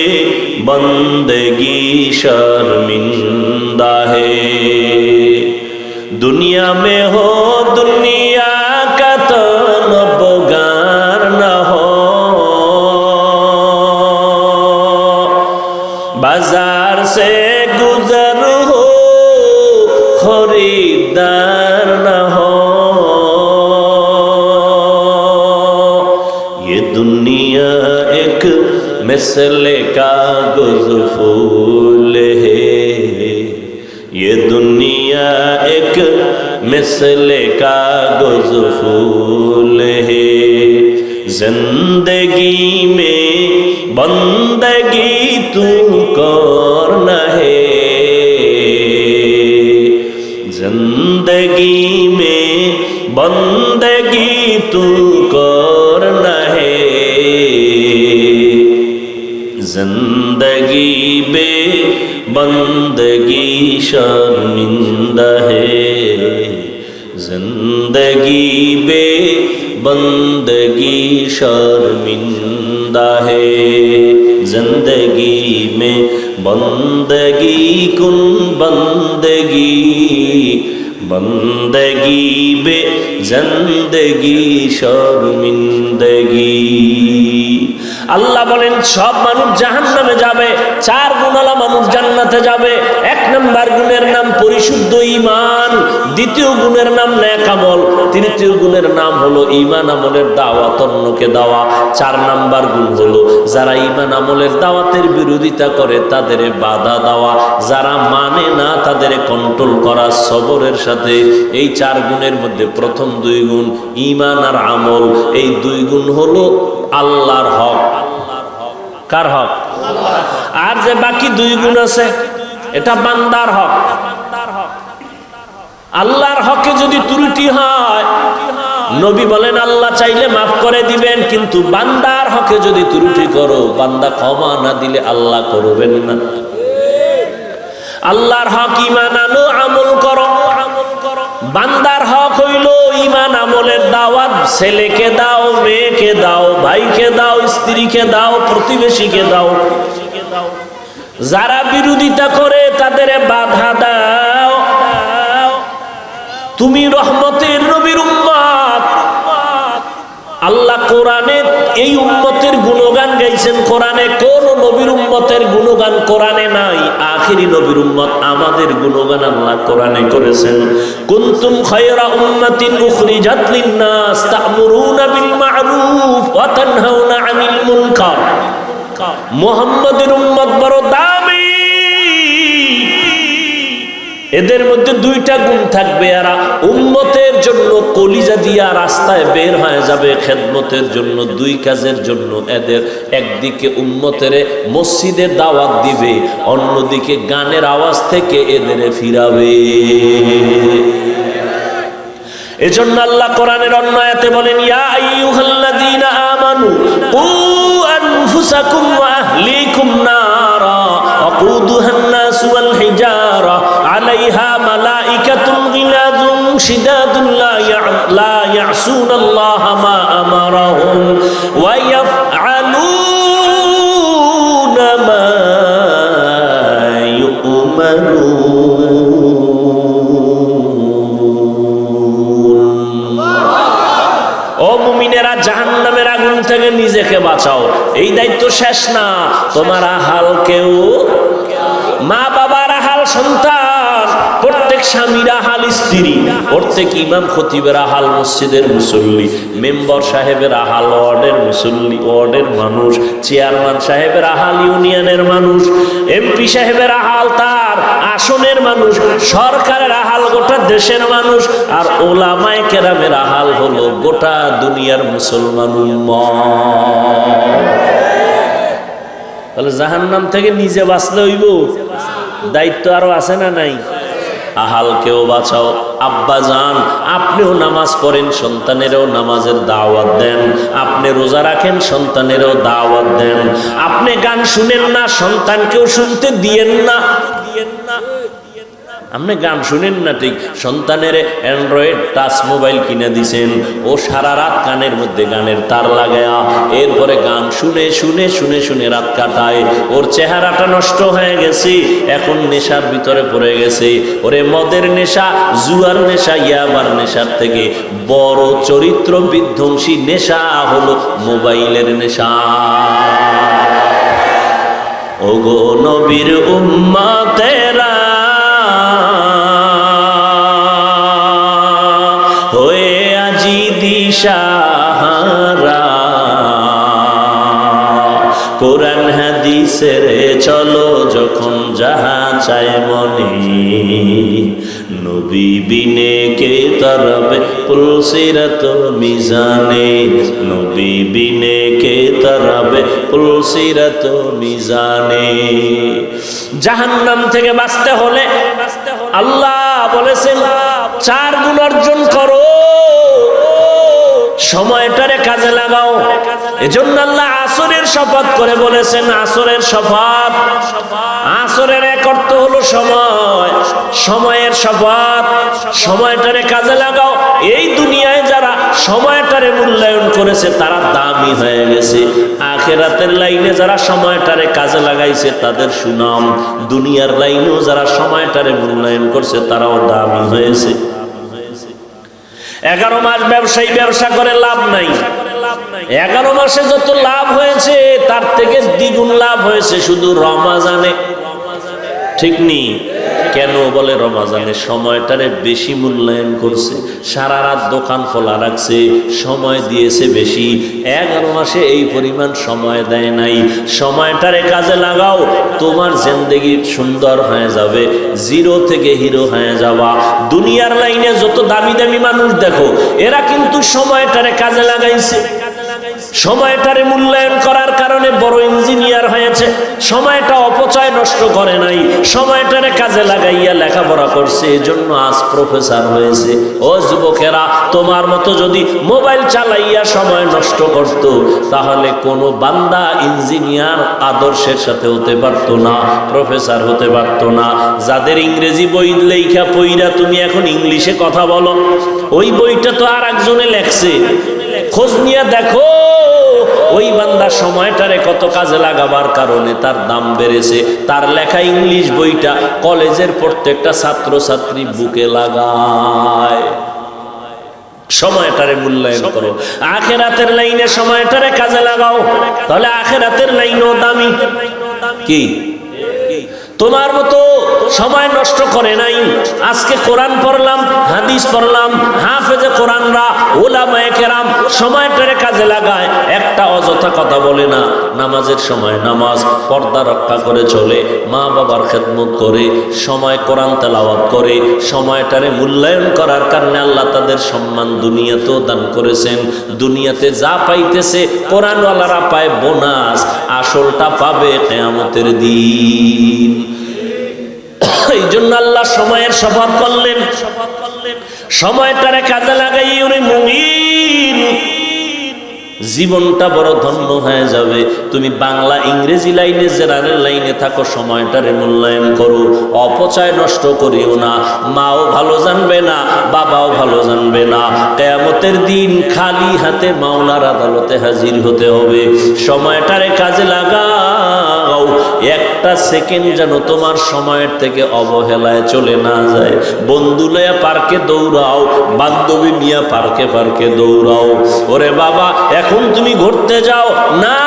बंदगी शर्मिंदा है। दुनिया में हो दुनिया का तो नबगार न हो, बाजार से गुजर हो खरीदार न हो। ये दुनिया एक मिसले कागज फूल है, ये दुनिया एक मिसले कागज फूल है। जिंदगी में बंदगी तू करना है, जिंदगी में बंदगी तू करना है, जिंदगी बे बंदगी शर्मिंदा है, जिंदगी बे बंदगी शर्मिंदा है। जिंदगी में बंदगी कुन बंदगी, बंदगी बे जिंदगी शर्मिंदगी। আল্লাহ বলেন সব মানুষ জাহান্নামে যাবে, 4 গুণওয়ালা মানুষ জান্নাতে যাবে। 1 নাম্বার গুণের নাম পরিশুদ্ধ ঈমান, 2য় গুণের নাম নেক আমল, 3য় গুণের নাম হলো ঈমান আমলের দাওয়াত অন্যকে দেওয়া। 4 নাম্বার গুণ হলো যারা ঈমান আমলের দাওয়াতের বিরোধিতা করে তাদের বাধা দেওয়া, যারা মানে না তাদের কন্ট্রোল করা সবরের সাথে। এই 4 গুণের মধ্যে প্রথম 2 গুণ ঈমান আর আমল, এই 2 গুণ হলো আল্লাহর হক। কার হক? আর যে বাকি 2 গুণ আছে এটা বান্দার হক। আল্লাহর হকে যদি ত্রুটি হয় নবী বলেন আল্লাহ চাইলে মাফ করে দিবেন, কিন্তু বান্দার হকে যদি ত্রুটি করো বান্দা ক্ষমা না দিলে আল্লাহ করবেন না। আল্লাহর হক ঈমান আনো, আমল করো। বান্দার হক হইল ঈমান আমলের দাওয়াত, ছেলেকে দাও, মেয়েকে দাও, ভাইকে দাও, স্ত্রীকে দাও, প্রতিবেশীকে দাও। যারা বিরোধিতা করে তাদের বাধা দাও। তুমি রহমতের নবীর উম্মত। আল্লাহ কোরআনে এই উম্মতের গুণগান গাইছেন। কোরআনে কোন নবীর উম্মতের গুণগান কোরআনে নাই? আখিরি নবীর উম্মত আমাদের গুণগান আল্লাহ কোরআনে করেছেন। কুনতুম খায়রা উম্মাতিন উখরিজাত লিন-নাস তা'মুরুনা বিল মা'রুফ ওয়া তানহাউনা আনিল মুনকার। মুহাম্মাদের উম্মত বড় দামি, এদের মধ্যে 2টা গুণ থাকবে। এরা উম্মতের জন্য কলিজা দিয়া রাস্তায় বের হয়ে যাবে খেদমতের জন্য, 2 কাজের জন্য। এদের একদিকে উম্মতের মসজিদে দাওয়াত দিবে, অন্যদিকে গানের আওয়াজ থেকে এদের ফিরাবে। এজন্য আল্লাহ কোরআনের অন্য আয়াতে বলেন ইয়া আইয়ুহাল্লাযীনা আমানু কু আনফুসাকুম ওয়া আহলিকুম নারা ওয়াকুদুহান নাস ওয়াল হিজারা আলাইহা মালাইকাতুন গিলাযুন শিদাদুন লা ইয়াসুনাল্লাহা মা আমারাহুম ওয়া ইয়াফআলুনা মা ইউমারুন। ও মুমিনেরা, জাহান্নামের আগুন থেকে নিজেকে বাঁচাও। এই দায়িত্ব শেষ না, তোমার আহাল কেউ, মা বাবার আহাল সন্তান, প্রত্যেক স্বামীর আহাল স্ত্রী, প্রত্যেক ইমাম খতিবের আহাল মসজিদের মুসল্লি, মেম্বার সাহেবের আহাল ওয়ার্ডের মুসল্লি, ওয়ার্ডের মানুষ, চেয়ারম্যান সাহেবের আহাল ইউনিয়নের মানুষ, এমপি সাহেবের আহাল তার আসনের মানুষ, সরকারের আহাল গোটা দেশের মানুষ, আর ওলামায়ে কেরামের আহাল হলো গোটা দুনিয়ার মুসলমান উম্মত। তাহলে জাহান্নাম থেকে নিজে বাঁচলে হইব, দায়িত্ব আরো আছে না নাই? আহালকেও বাঁচাও। আব্বা যান, আপনিও নামাজ পড়েন, সন্তানেরও নামাজের দাওয়াত দেন। আপনি রোজা রাখেন, সন্তানেরও দাওয়াত দেন। আপনি গান শুনেন না, সন্তানকেও শুনতে দিয়েন না। আপনি গান শুনেন না ঠিক, সন্তানের অ্যান্ড্রয়েড টাচ মোবাইল কিনে দিছেন, ও সারা রাত কানের মধ্যে গানের তার লাগায়া এরপরে গান শুনে শুনে শুনে শুনে রাত কাটায়। ওর চেহারাটা নষ্ট হয়ে গেছে, এখন নেশার ভিতরে পড়ে গেছে। ওরে মদের নেশা, জুয়ার নেশা, ইয়াবার নেশার থেকে বড় চরিত্র বিধ্বংসী নেশা হলো মোবাইলের নেশা। ওগো নবীর উম্মতেরা, হয়ে আজি দিশাহারা, কোরআন হাদিসের চলো যখন যাহা চায় মনে, নবী বিনে কে তরবে পুলসিরাত মিজানে, নবী বিনে কে তরবে পুলসিরাত মিজানে। জাহান্নাম থেকে বাঁচতে হলে আল্লাহ বলেছেন 4 গুণ অর্জন করো, সময়টারে কাজে লাগাও। এজন্য আল্লাহ আসরের শপথ করে বলেছেন, আসরের শপথ। আসরের এক অর্থ হলো সময়, সময়ের শপথ। সময়টারে কাজে লাগাও। এই দুনিয়ায় যারা সময়টারে মূল্যায়ন করেছে তারা দামি হয়ে গেছে। আখিরাতের লাইনে যারা সময়টারে কাজে লাগাইছে তাদের সুনাম। দুনিয়ার লাইনেও যারা সময়টারে মূল্যায়ন করছে তারাও দামি হয়েছে। 11 মাস ব্যবসায়ী ব্যবসা করে লাভ নাই। 11 মাসে যত লাভ হয়েছে হয়েছে শুধু রমাজানে, ঠিক নেই? কেন বলে রমাজানের সময়টারে বেশি মূল্যায়ন করছে, সারা রাত দোকান খোলা রাখছে, সময় দিয়েছে বেশি। 11 মাসে এই পরিমাণ সময় দেয় নাই। সময়টারে কাজে লাগাও, তোমার জিন্দেগি সুন্দর হয়ে যাবে, জিরো থেকে হিরো হয়ে যাবা। দুনিয়ার লাইনে যত দামি দামি মানুষ দেখো, এরা কিন্তু সময়টারে কাজে লাগাইছে। সময়টারে মূল্যায়ন করার কারণে বড় ইঞ্জিনিয়ার হয়েছে। সময়টা অপচয় নষ্ট করে নাই, সময়টারে কাজে লাগাইয়া লেখাপড়া করছে, এজন্য আজ প্রফেসর হয়েছে। ও যুবকেরা, তোমার মতো যদি মোবাইল চালাইয়া সময় নষ্ট করত, তাহলে কোনো বান্দা ইঞ্জিনিয়ার আদর্শের সাথে হতে পারতো না, প্রফেসর হতে পারতো না। যাদের ইংরেজি বই লেখা পইরা তুমি এখন ইংলিশে কথা বলো, ওই বইটা তো আর একজনে লেখছে, খোঁজ নিয়ে দেখো ওই বান্দা সময়টারে কত কাজে লাগাবার কারণে তার দাম বেড়েছে। তার লেখা ইংলিশ বইটা কলেজের প্রত্যেকটা ছাত্র ছাত্রী বুকে লাগায়। সময়টারে মূল্যায়ন করো, আখেরাতের লাইনে সময়টারে কাজে লাগাও, তাহলে আখেরাতের লাইনও দামি। কি তোমার মতো সময় নষ্ট করে নাই? আজকে কোরআন পড়লাম, হাদিস পড়লাম, হাফেজে কোরআনরা, ওলামায়ে কেরাম সময়টারে কাজে লাগায়, একটা অযথা কথা বলে না। নামাজের সময় নামাজ, পর্দা রক্ষা করে চলে, মা বাবার খেদমত করে, সময় কোরআন তেলাওয়াত করে, সময়টারে মূল্যায়ন করার কারণে আল্লাহ তাদের সম্মান দুনিয়াতেও দান করেছেন। দুনিয়াতে যা পাইতেছে কোরআনওয়ালারা পায় বোনাস, আসলটা পাবে কিয়ামতের দিন। এই জন্য আল্লাহ সময়ের শপথ করলেন, সময়টারে কাজে লাগাই ওরে মুমিন, জীবনটা বড় ধন্য হয়ে যাবে। তুমি বাংলা ইংরেজি লাইনে জেনারেল লাইনে থাকো, সময়টারে মূল্যায়ন করো, অপচয় নষ্ট করিও না। মাও ভালো জানবে না, বাবাও ভালো জানবে না, কিয়ামতের দিন খালি হাতে মাওলার আদালতে হাজির হতে হবে। সময়টারে কাজে লাগাও, একটা সেকেন্ড যেন তোমার সময়ের থেকে অবহেলায় চলে না যায়। বন্ধু লয়া পার্কে দৌড়াও, বান্ধবী নিয়া পার্কে পার্কে দৌড়াও। ওরে বাবা, এখন তুমি ঘুরতে যাও না,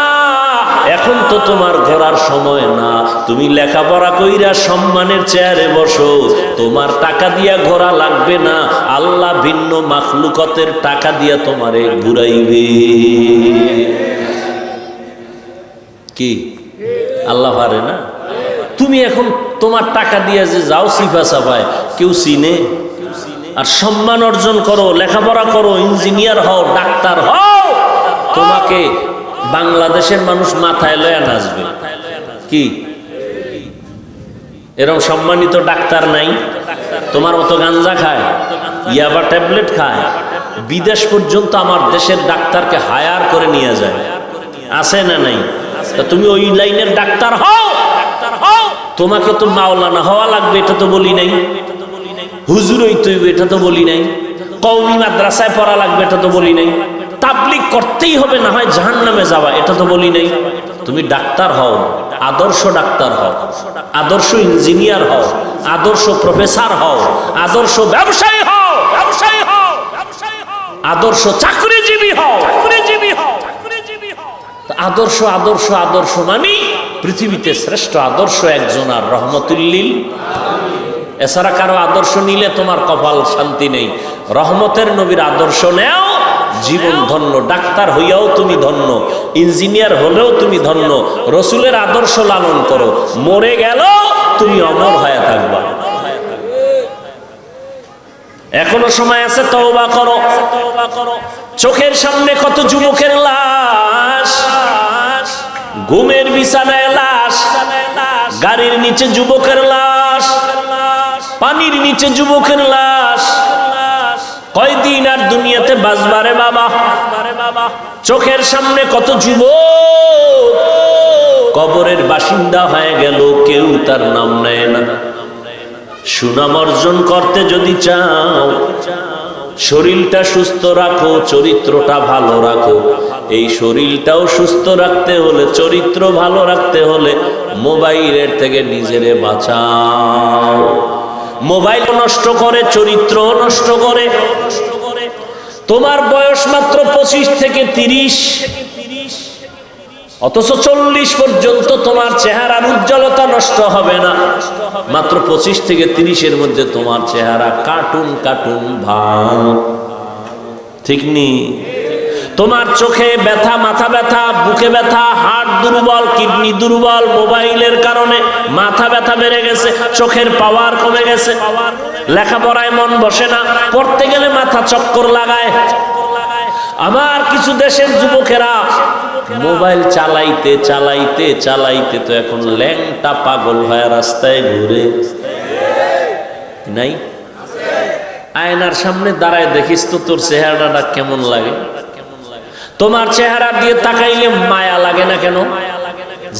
এখন তো তোমার ঘোরার সময় না। তুমি লেখাপড়া কইরা সম্মানের চেয়ারে বসো, তোমার টাকা দিয়া ঘোরা লাগবে না, আল্লাহ ভিন্ন মাখলুকতের টাকা দিয়া তোমারে ঘুরাইবে। কি আল্লাহ পারে না? তুমি এখন তোমার টাকা দিয়ে যে যাও সিফা সাফায়, কেউ চিনে? আর সম্মান অর্জন করো, লেখাপড়া করো, ইঞ্জিনিয়ার হও, ডাক্তার হও, তোমাকে বাংলাদেশের মানুষ মাথায় লয়া নাচবে। কি এরকম সম্মানিত ডাক্তার নাই? তোমার মতো গাঞ্জা খায়, ইয়াবা ট্যাবলেট খায়, বিদেশ পর্যন্ত আমার দেশের ডাক্তারকে হায়ার করে নিয়ে যায়, আছে না নাই? তুমি ওই লাইনের ডাক্তার হও, তোমাকে তো মাওলানা হওয়া লাগবে, এটা তো বলি নাই। হুজুর হইতে হইবে, এটা তো বলি নাই। কওমি মাদ্রাসায় পড়া লাগবে, এটা তো বলি নাই। তাবলীগ করতেই হবে, না হয় জাহান্নামে যাওয়া, এটা তো বলি নাই। তুমি ডাক্তার হও, আদর্শ ডাক্তার হও, আদর্শ ইঞ্জিনিয়ার হও, আদর্শ প্রফেসর হও, আদর্শ ব্যবসায়ী হও, আদর্শ চাকরিজীবী হও, আদর্শ আদর্শ আদর্শ মানে পৃথিবীতে শ্রেষ্ঠ আদর্শ একজন আর রহমতুল্লিল। এছাড়া কারো আদর্শ নিলে তোমার কপাল শান্তি নেই। রহমতের নবীর আদর্শ নেও, জীবন ধন্য। ডাক্তার হইয়াও তুমি ধন্য, ইঞ্জিনিয়ার হলেও তুমি ধন্য। রসুলের আদর্শ লালন করো, মরে গেল তুমি অমর হয়ে থাকবা। এখনো সময় আছে, তওবা করো। চোখের সামনে কত যুবকের লাশ, ঘুমের বিছানায় লাশ, গাড়ির নিচে যুবকের লাশ, পানির নিচে যুবকের লাশ। কয়দিন আর দুনিয়াতে বাঁচবারে বাবা? চোখের সামনে কত যুবক কবরের বাসিন্দা হয়ে গেল, কেউ তার নাম নেয় না। সুনাম অর্জন করতে যদি চাও, শরীরটা সুস্থ রাখো, চরিত্রটা ভালো রাখো। এই শরীরটাও সুস্থ রাখতে হলে, চরিত্র ভালো রাখতে হলে মোবাইলের থেকে নিজেরে বাঁচাও। মোবাইল নষ্ট করে, চরিত্র নষ্ট করে। তোমার বয়স মাত্র 25 থেকে 30, অথচ 40 পর্যন্ত তোমার চেহারার উজ্জ্বলতা নষ্ট হবে না, মাত্র 25 থেকে 30-এর মধ্যে তোমার চেহারা কার্টুন কার্টুন ভাব। ঠিক নি? তোমার চোখে ব্যথা, মাথা ব্যথা, বুকে ব্যথা, হার্ট দুর্বল, কিডনি দুর্বল, মোবাইলের কারণে মাথা ব্যথা বেড়ে গেছে, চোখের পাওয়ার কমে গেছে, লেখাপড়ায় মন বসে না, পড়তে গেলে মাথা চক্কর লাগায়। আমার কিছু দেশের যুবকেরা মোবাইল চালাইতে চালাইতে চালাইতে তো এখন ল্যাংটা পাগল হয়ে রাস্তায় ঘুরে। নাই? আয়নার সামনে দাঁড়ায় দেখিস তো তোর চেহারাটা কেমন লাগে। তোমার চেহারা দিয়ে তাকাইলে মায়া লাগে না কেন?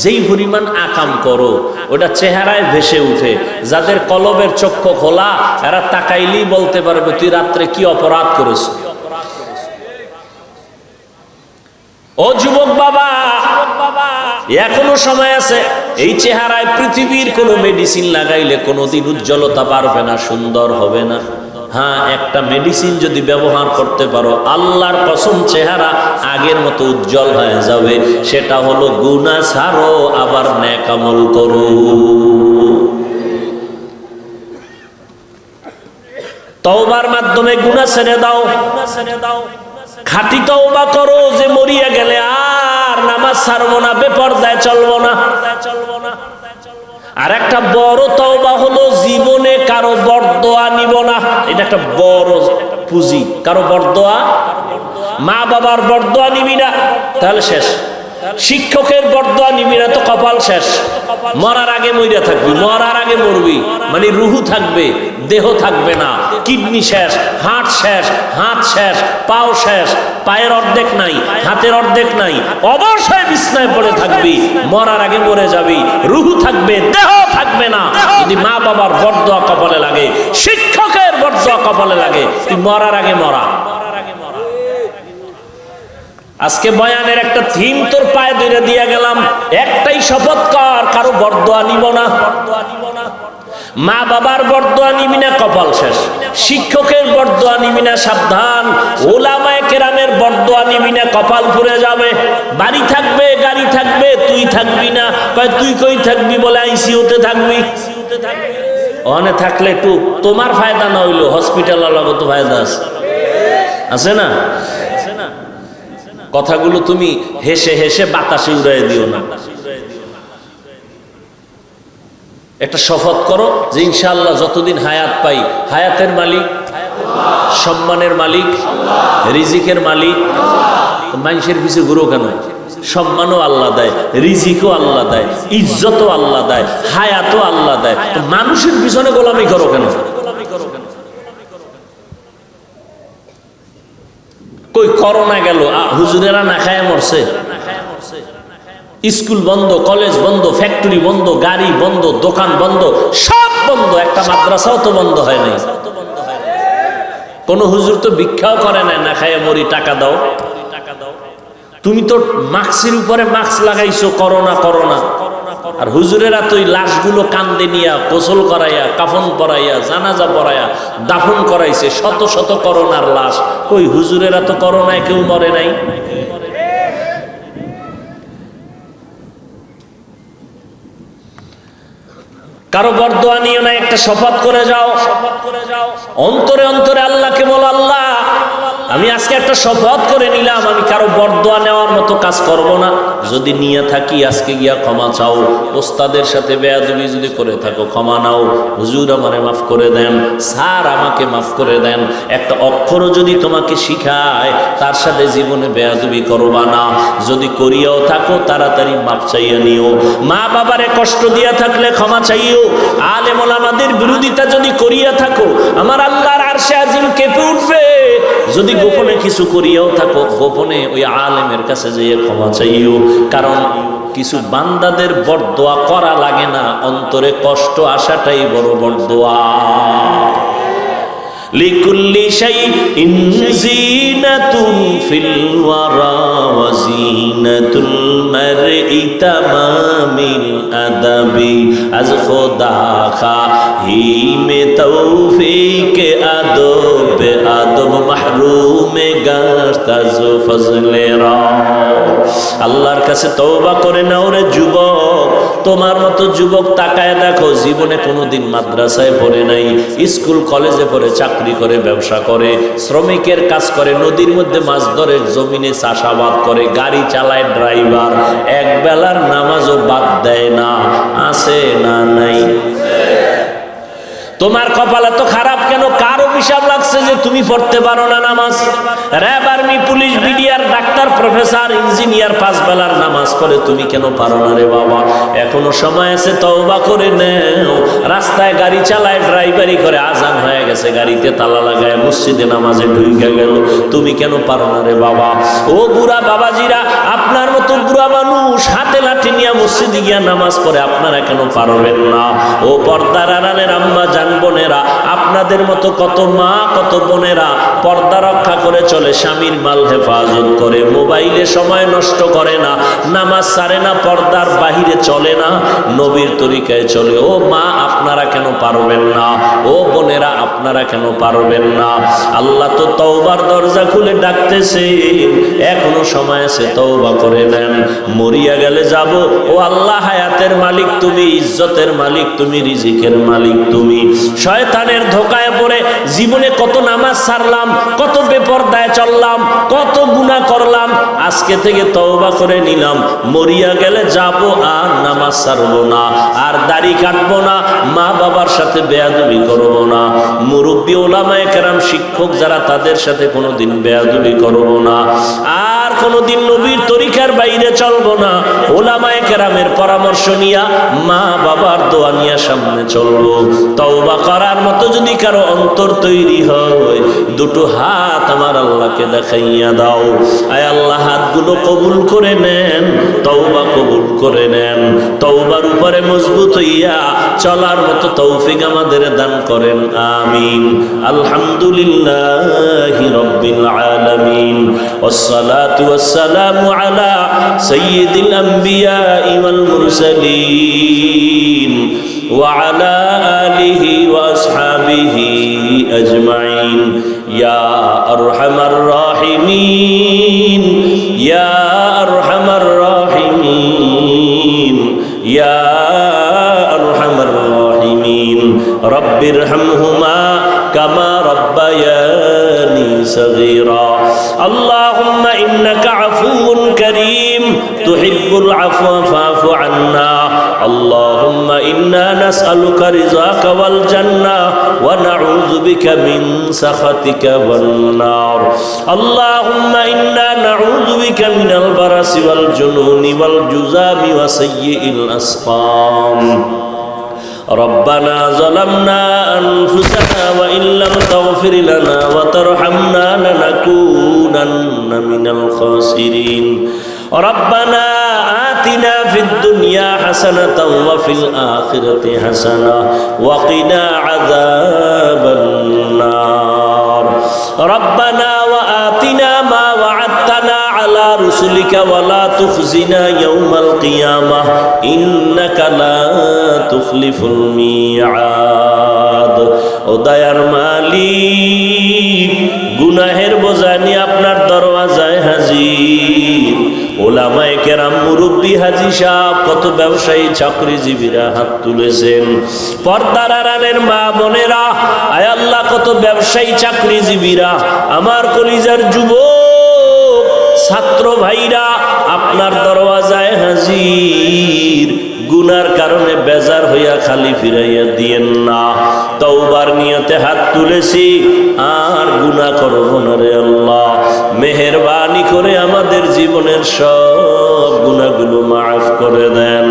যেই পরিমাণ আকাম করো ওটা চেহারায় ভেসে উঠে। যাদের কলবের চক্ষু খোলা এরা তাকাইলেই বলতে পারবে তুই রাত্রে কি অপরাধ করেছ। ও যুবক বাবা, এখনো সময় আছে। এই চেহারায় পৃথিবীর কোনো মেডিসিন লাগাইলে কোনোদিন উজ্জ্বলতা পারবে না, সুন্দর হবে না। হ্যাঁ, একটা মেডিসিন যদি ব্যবহার করতে পারো, আল্লাহর কসম চেহারা আগের মতো উজ্জ্বল হয়ে যাবে। সেটা হলো গুনাহ ছাড়ো আবার নেক আমল করো। তওবার মাধ্যমে গুনাহ ছেড়ে দাও, খাঁটি তওবা করো যে মরিয়া গেলে আর নামাজ ছাড়বো না, বেপরদায় চলবো না। আর একটা বড় তওবা হলো জীবনে কারো বরদোয়া নিব না। এটা একটা বড় পুঁজি। কারো বরদোয়া, মা বাবার বরদোয়া নিবি না, তাহলে শেষ। শিক্ষকের বরদোয়া নিবি না তো কপাল শেষ। মরার আগে মইরা থাকবি, মরার আগে মরবি, মানে রুহু থাকবে, দেহ থাকবে না। কিডনি শেষ, হার্ট শেষ, হাত শেষ, পাও শেষ, পায়ের অর্ধেক নাই, হাতের অর্ধেক নাই, অবশ্যই বিছনায় পড়ে থাকবি। মরার আগে মরে যাবি, রুহু থাকবে, দেহ থাকবে না। যদি মা বাবার বরদোয়া কপালে লাগে, শিক্ষকের বরদোয়া কপালে লাগে, তুই মরার আগে মরা। আজকে বয়ানের একটা থিম তোর পায়ে ধরে দিয়ে গেলাম, একটাই শপথ কর, কারো বরদোয়া নিব না। মা বাবার বরদোয়া নিবি না, কপাল শেষ। শিক্ষকের বরদোয়া নিবি না, সাবধান। ওলামায়ে কেরামের বরদোয়া নিবি না, কপাল পুড়ে যাবে। বাড়ি থাকবে, গাড়ি থাকবে, তুই থাকবি না। কয় তুই কই থাকবি বলে আইসিইউতে থাকবি। ওখানে থাকলে একটু তোমার ফায়দা না হইলো হসপিটাল আলাগত ফায়দা আছে না? কথাগুলো তুমি হেসে হেসে বাতাসে উড়াই দিও না। একটা শপথ করো যে ইনশাআল্লাহ যতদিন হায়াত পাই, হায়াতের মালিক, সম্মানের মালিক, রিজিকের মালিক। মানুষের পিছু ঘুরো কেন? সম্মানও আল্লাহ দেয়, রিজিকও আল্লাহ দেয়, ইজ্জতও আল্লাহ দেয়, হায়াতও আল্লাহ দেয়। তো মানুষের পিছনে গোলামি করো কেন? কই করোনা গেল, হুজুরেরা না খায় মরছে। স্কুল বন্ধ, কলেজ বন্ধ, ফ্যাক্টরি বন্ধ, গাড়ি বন্ধ, দোকান বন্ধ, সব বন্ধ। একটা মাদ্রাসাও তো বন্ধ হয় নাই। কোন হুজুর তো ভিক্ষাও করে নাই, না খায় মরি, টাকা দাও। তুমি তো মাস্কের উপরে মাস্ক লাগাইছো, করোনা করোনা। আর হুজুরেরা তো লাশগুলো কান্দে নিয়া, গোসল করাইয়া, কাফন পরাইয়া, জানাজা পরাইয়া দাফন করাইছে শত শত করোনার লাশ। কই হুজুরেরা তো করোনায় কেউ মরে নাই। কারো বরদোয়া নিও না, একটা শপথ করে যাও। অন্তরে অন্তরে আল্লাহকে বলো, আল্লাহ আমি আজকে একটা শপথ করে নিলাম, আমি কারো বরদোয়া নেওয়ার মতো কাজ করব না। যদি নিয়ে থাকি আজকে গিয়া ক্ষমা চাও। ওস্তাদের সাথে বেয়াদবি যদি করে থাকো ক্ষমা নাও। হুজুর আমারে মাফ করে দেন, স্যার আমাকে মাফ করে দেন। একটা অক্ষরও যদি তোমাকে শিখায় তার সাথে জীবনে বেয়াদবি করবা না। যদি করিয়াও থাকো তাড়াতাড়ি মাফ চাইয়া নিও। মা বাবারে কষ্ট দিয়া থাকলে ক্ষমা চাইও। আলেম ওলামাদের বিরোধিতা যদি করিয়া থাকো, আমার আল্লাহর আরশে আজিম কেঁপে উঠবে। যদি গোপনে কিছু করিয়াও থাকো, গোপনে ওই আলেমের কাছে যেয়ে ক্ষমা চাইও। কারণ কিছু বান্দাদের বরদোয়া করা লাগে না, অন্তরে কষ্ট আসাটাই বড় বরদোয়া। লিকুল্লি শাইইন জিনাতুন ফিল ওয়ারা ওয়া জিনাতুল মারই তামামিল আদাবি আজ খোদা খাহি মে তৌফিক আদব আদব মাহরুম ইয়াহতাজু ফাজলিরা। আল্লাহর কাছে তওবা করে নাও রে যুবক। তোমার মতো যুবক তাকায় দেখো, জীবনে কোনোদিন মাদ্রাসায় পড়ে নাই, স্কুল কলেজে পড়ে, চাকরি করে, ব্যবসা করে, শ্রমিকের কাজ করে, নদীর মধ্যে মাছ ধরে, জমিনে চাষাবাদ করে, গাড়ি চালায়, ড্রাইভার, এক বেলার নামাজও বাদ দেয় না। আছে না নাই? তোমার কপাল এত খারাপ কেন? কার অভিশাপ লাগছে যে তুমি পড়তে পারো না নামাজ? RAB, army, police, BDR, doctor, professor, engineer 5 বেলার নামাজ পড়ে, তুমি কেন পারো না রে বাবা? এখনো সময় আছে, তওবা করে নেও। রাস্তায় গাড়ি চালায়, ড্রাইভারি করে, আজান হয়ে গেছে, গাড়িতে তালা লাগায় মসজিদে নামাজে ঢুকে গেল, তুমি কেন পারো না রে বাবা? ও বুড়া বাবাজিরা, আপনার মতো বুড়া মানুষ হাতে লাঠি নিয়ে মসজিদে গিয়া নামাজ পড়ে, আপনারা কেন পারবেন না? ও পর্দার আড়ালের আম্মা জান বোনেরা, আপনাদের মতো কত মা, কত বোনেরা পর্দা রক্ষা করে চলে, স্বামীর মাল হেফাজত করে, মোবাইলে সময় নষ্ট করে না, নামাজ ছাড়ে না, পর্দার বাহিরে চলে না, নবীর তরিকায় চলে। ও মা, আপনারা কেন পারবেন না? ও বোনেরা, আপনারা কেন পারবেন না? আল্লাহ তো তওবার দরজা খুলে ডাকতেছে, এখনো সময় আছে, তওবা করে নেন। মরিয়া গেলে যাব। ও আল্লাহ, হায়াতের মালিক তুমি, ইজ্জতের মালিক তুমি, রিজিকের মালিক তুমি। শয়তানের ধোকায় পড়ে জীবনে কত নামাজ ছাড়লাম, কত বেপরদায় চললাম, কত গুনাহ করলাম, আজকে থেকে তওবা করে নিলাম। মরিয়া গেলে যাব, আর নামাজ ছাড়বো না, আর দাড়ি কাটবো না, মা বাবার সাথে বেয়াদবি করবো না, মুরব্বী ওলামায়ে কেরাম, শিক্ষক যারা, তাদের সাথে কোনোদিন বেয়াদবি করবো না, আর কোনোদিন নবীর তরিকার বাইরে চলবো না। ওলামায়ে কেরামের পরামর্শ নিয়া, মা বাবার দোয়া নিয়া সামনে চলবো। তওবা করার মতো যদি কারো অন্তর তৈরি হয়, দুটো হাত আমার আল্লাহকে দেখাইয়া দাও। আয় আল্লাহ, হাতগুলো কবুল করে নেন, তওবা কবুল করে নেন। তওবার উপরে মজবুত হইয়া চলার মতো তৌফিক আমাদের দান করেন, আমিন। আলহামদুলিল্লাহি রাব্বিল আলামিন, ওয়াসসালাতু ওয়াসসালামু আলা সাইয়্যিদিল আম্বিয়া ওয়াল মুরসালিন وعلى آله وأصحابه أجمعين يا أرحم الراحمين يا أرحم الراحمين يا أرحم الراحمين رب ارحمهما كما ربياني صغيرا اللهم إنك عفو كريم تحب العفو فاعف عنا اللهم إنا نسألك رضاك والجنة ونعوذ بك من سخطك والنار اللهم إنا نعوذ بك من البرص والجنون والجذام وسيء الأسقام ربنا ظلمنا أنفسنا وإن لم تغفر لنا وترحمنا لنكونن من الخاسرين ربنا آتنا في الدنيا حسنة وفي الآخرة حسنة وقنا عذاب النار ربنا وآتنا ما وعدتنا على رسلك ولا تخزنا يوم القيامة إنك لا تخلف الميعاد ওদায়ার মালিক গুনাহের বোঝা নিয়ে আপনার দরওয়াজায় হাজির ওলামায়ে কেরাম মুরব্বী হাজী সাহেব কত ব্যবসায়ী চাকরিজীবীরা হাত তুলেছেন পর্দার আড়ালের মা বোনেরা আয় আল্লাহ কত ব্যবসায়ী চাকরিজীবীরা আমার কলিজার যুবক ছাত্র ভাইরা আপনার দরওয়াজায় হাজির গুনার কারণে বেজার হইয়া খালি ফিরাইয়া দিয়েন না তওবার নিয়তে হাত তুলেছি আর গুনাহ করব না রে আল্লাহ মেহেরবানি করে আমাদের জীবনের সব গুনাহগুলো মাফ করে দেন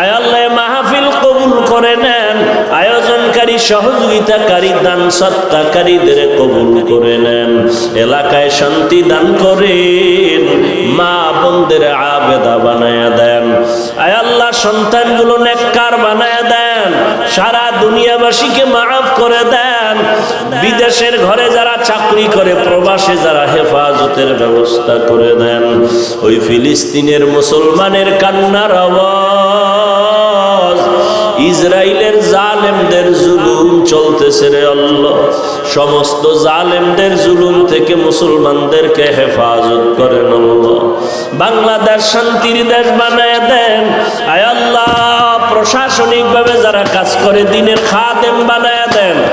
আয় আল্লাহ মাহফিল কবুল করে নেন আয়োজনকারী সহযোগিতাকারী দান সৎকারীদের কবুল করে নেন এলাকায় শান্তি দান করেন মা বোনদের আবেদা বানায়া দেন আয় আল্লাহ সন্তানগুলো নেককার বানায়া দেন সারা দুনিয়াবাসীকে মাফ করে দেন বিদেশের ঘরে যারা চাকরি করে প্রবাসে যারা হেফাজতের ব্যবস্থা করে দেন ওই ফিলিস্তিনের মুসলমানের কান্নার আওয়াজ ইসরায়েলের জালেমদের জুলুম চলতেছে রে আল্লাহ সমস্ত জালেমদের জুলুম থেকে মুসলমানদেরকে হেফাজত করেন আল্লাহ। বাংলাদেশ শান্তির দেশ বানায় দেন আয় আল্লাহ। প্রশাসনিকভাবে যারা কাজ করে দিনের খাদেম বানায়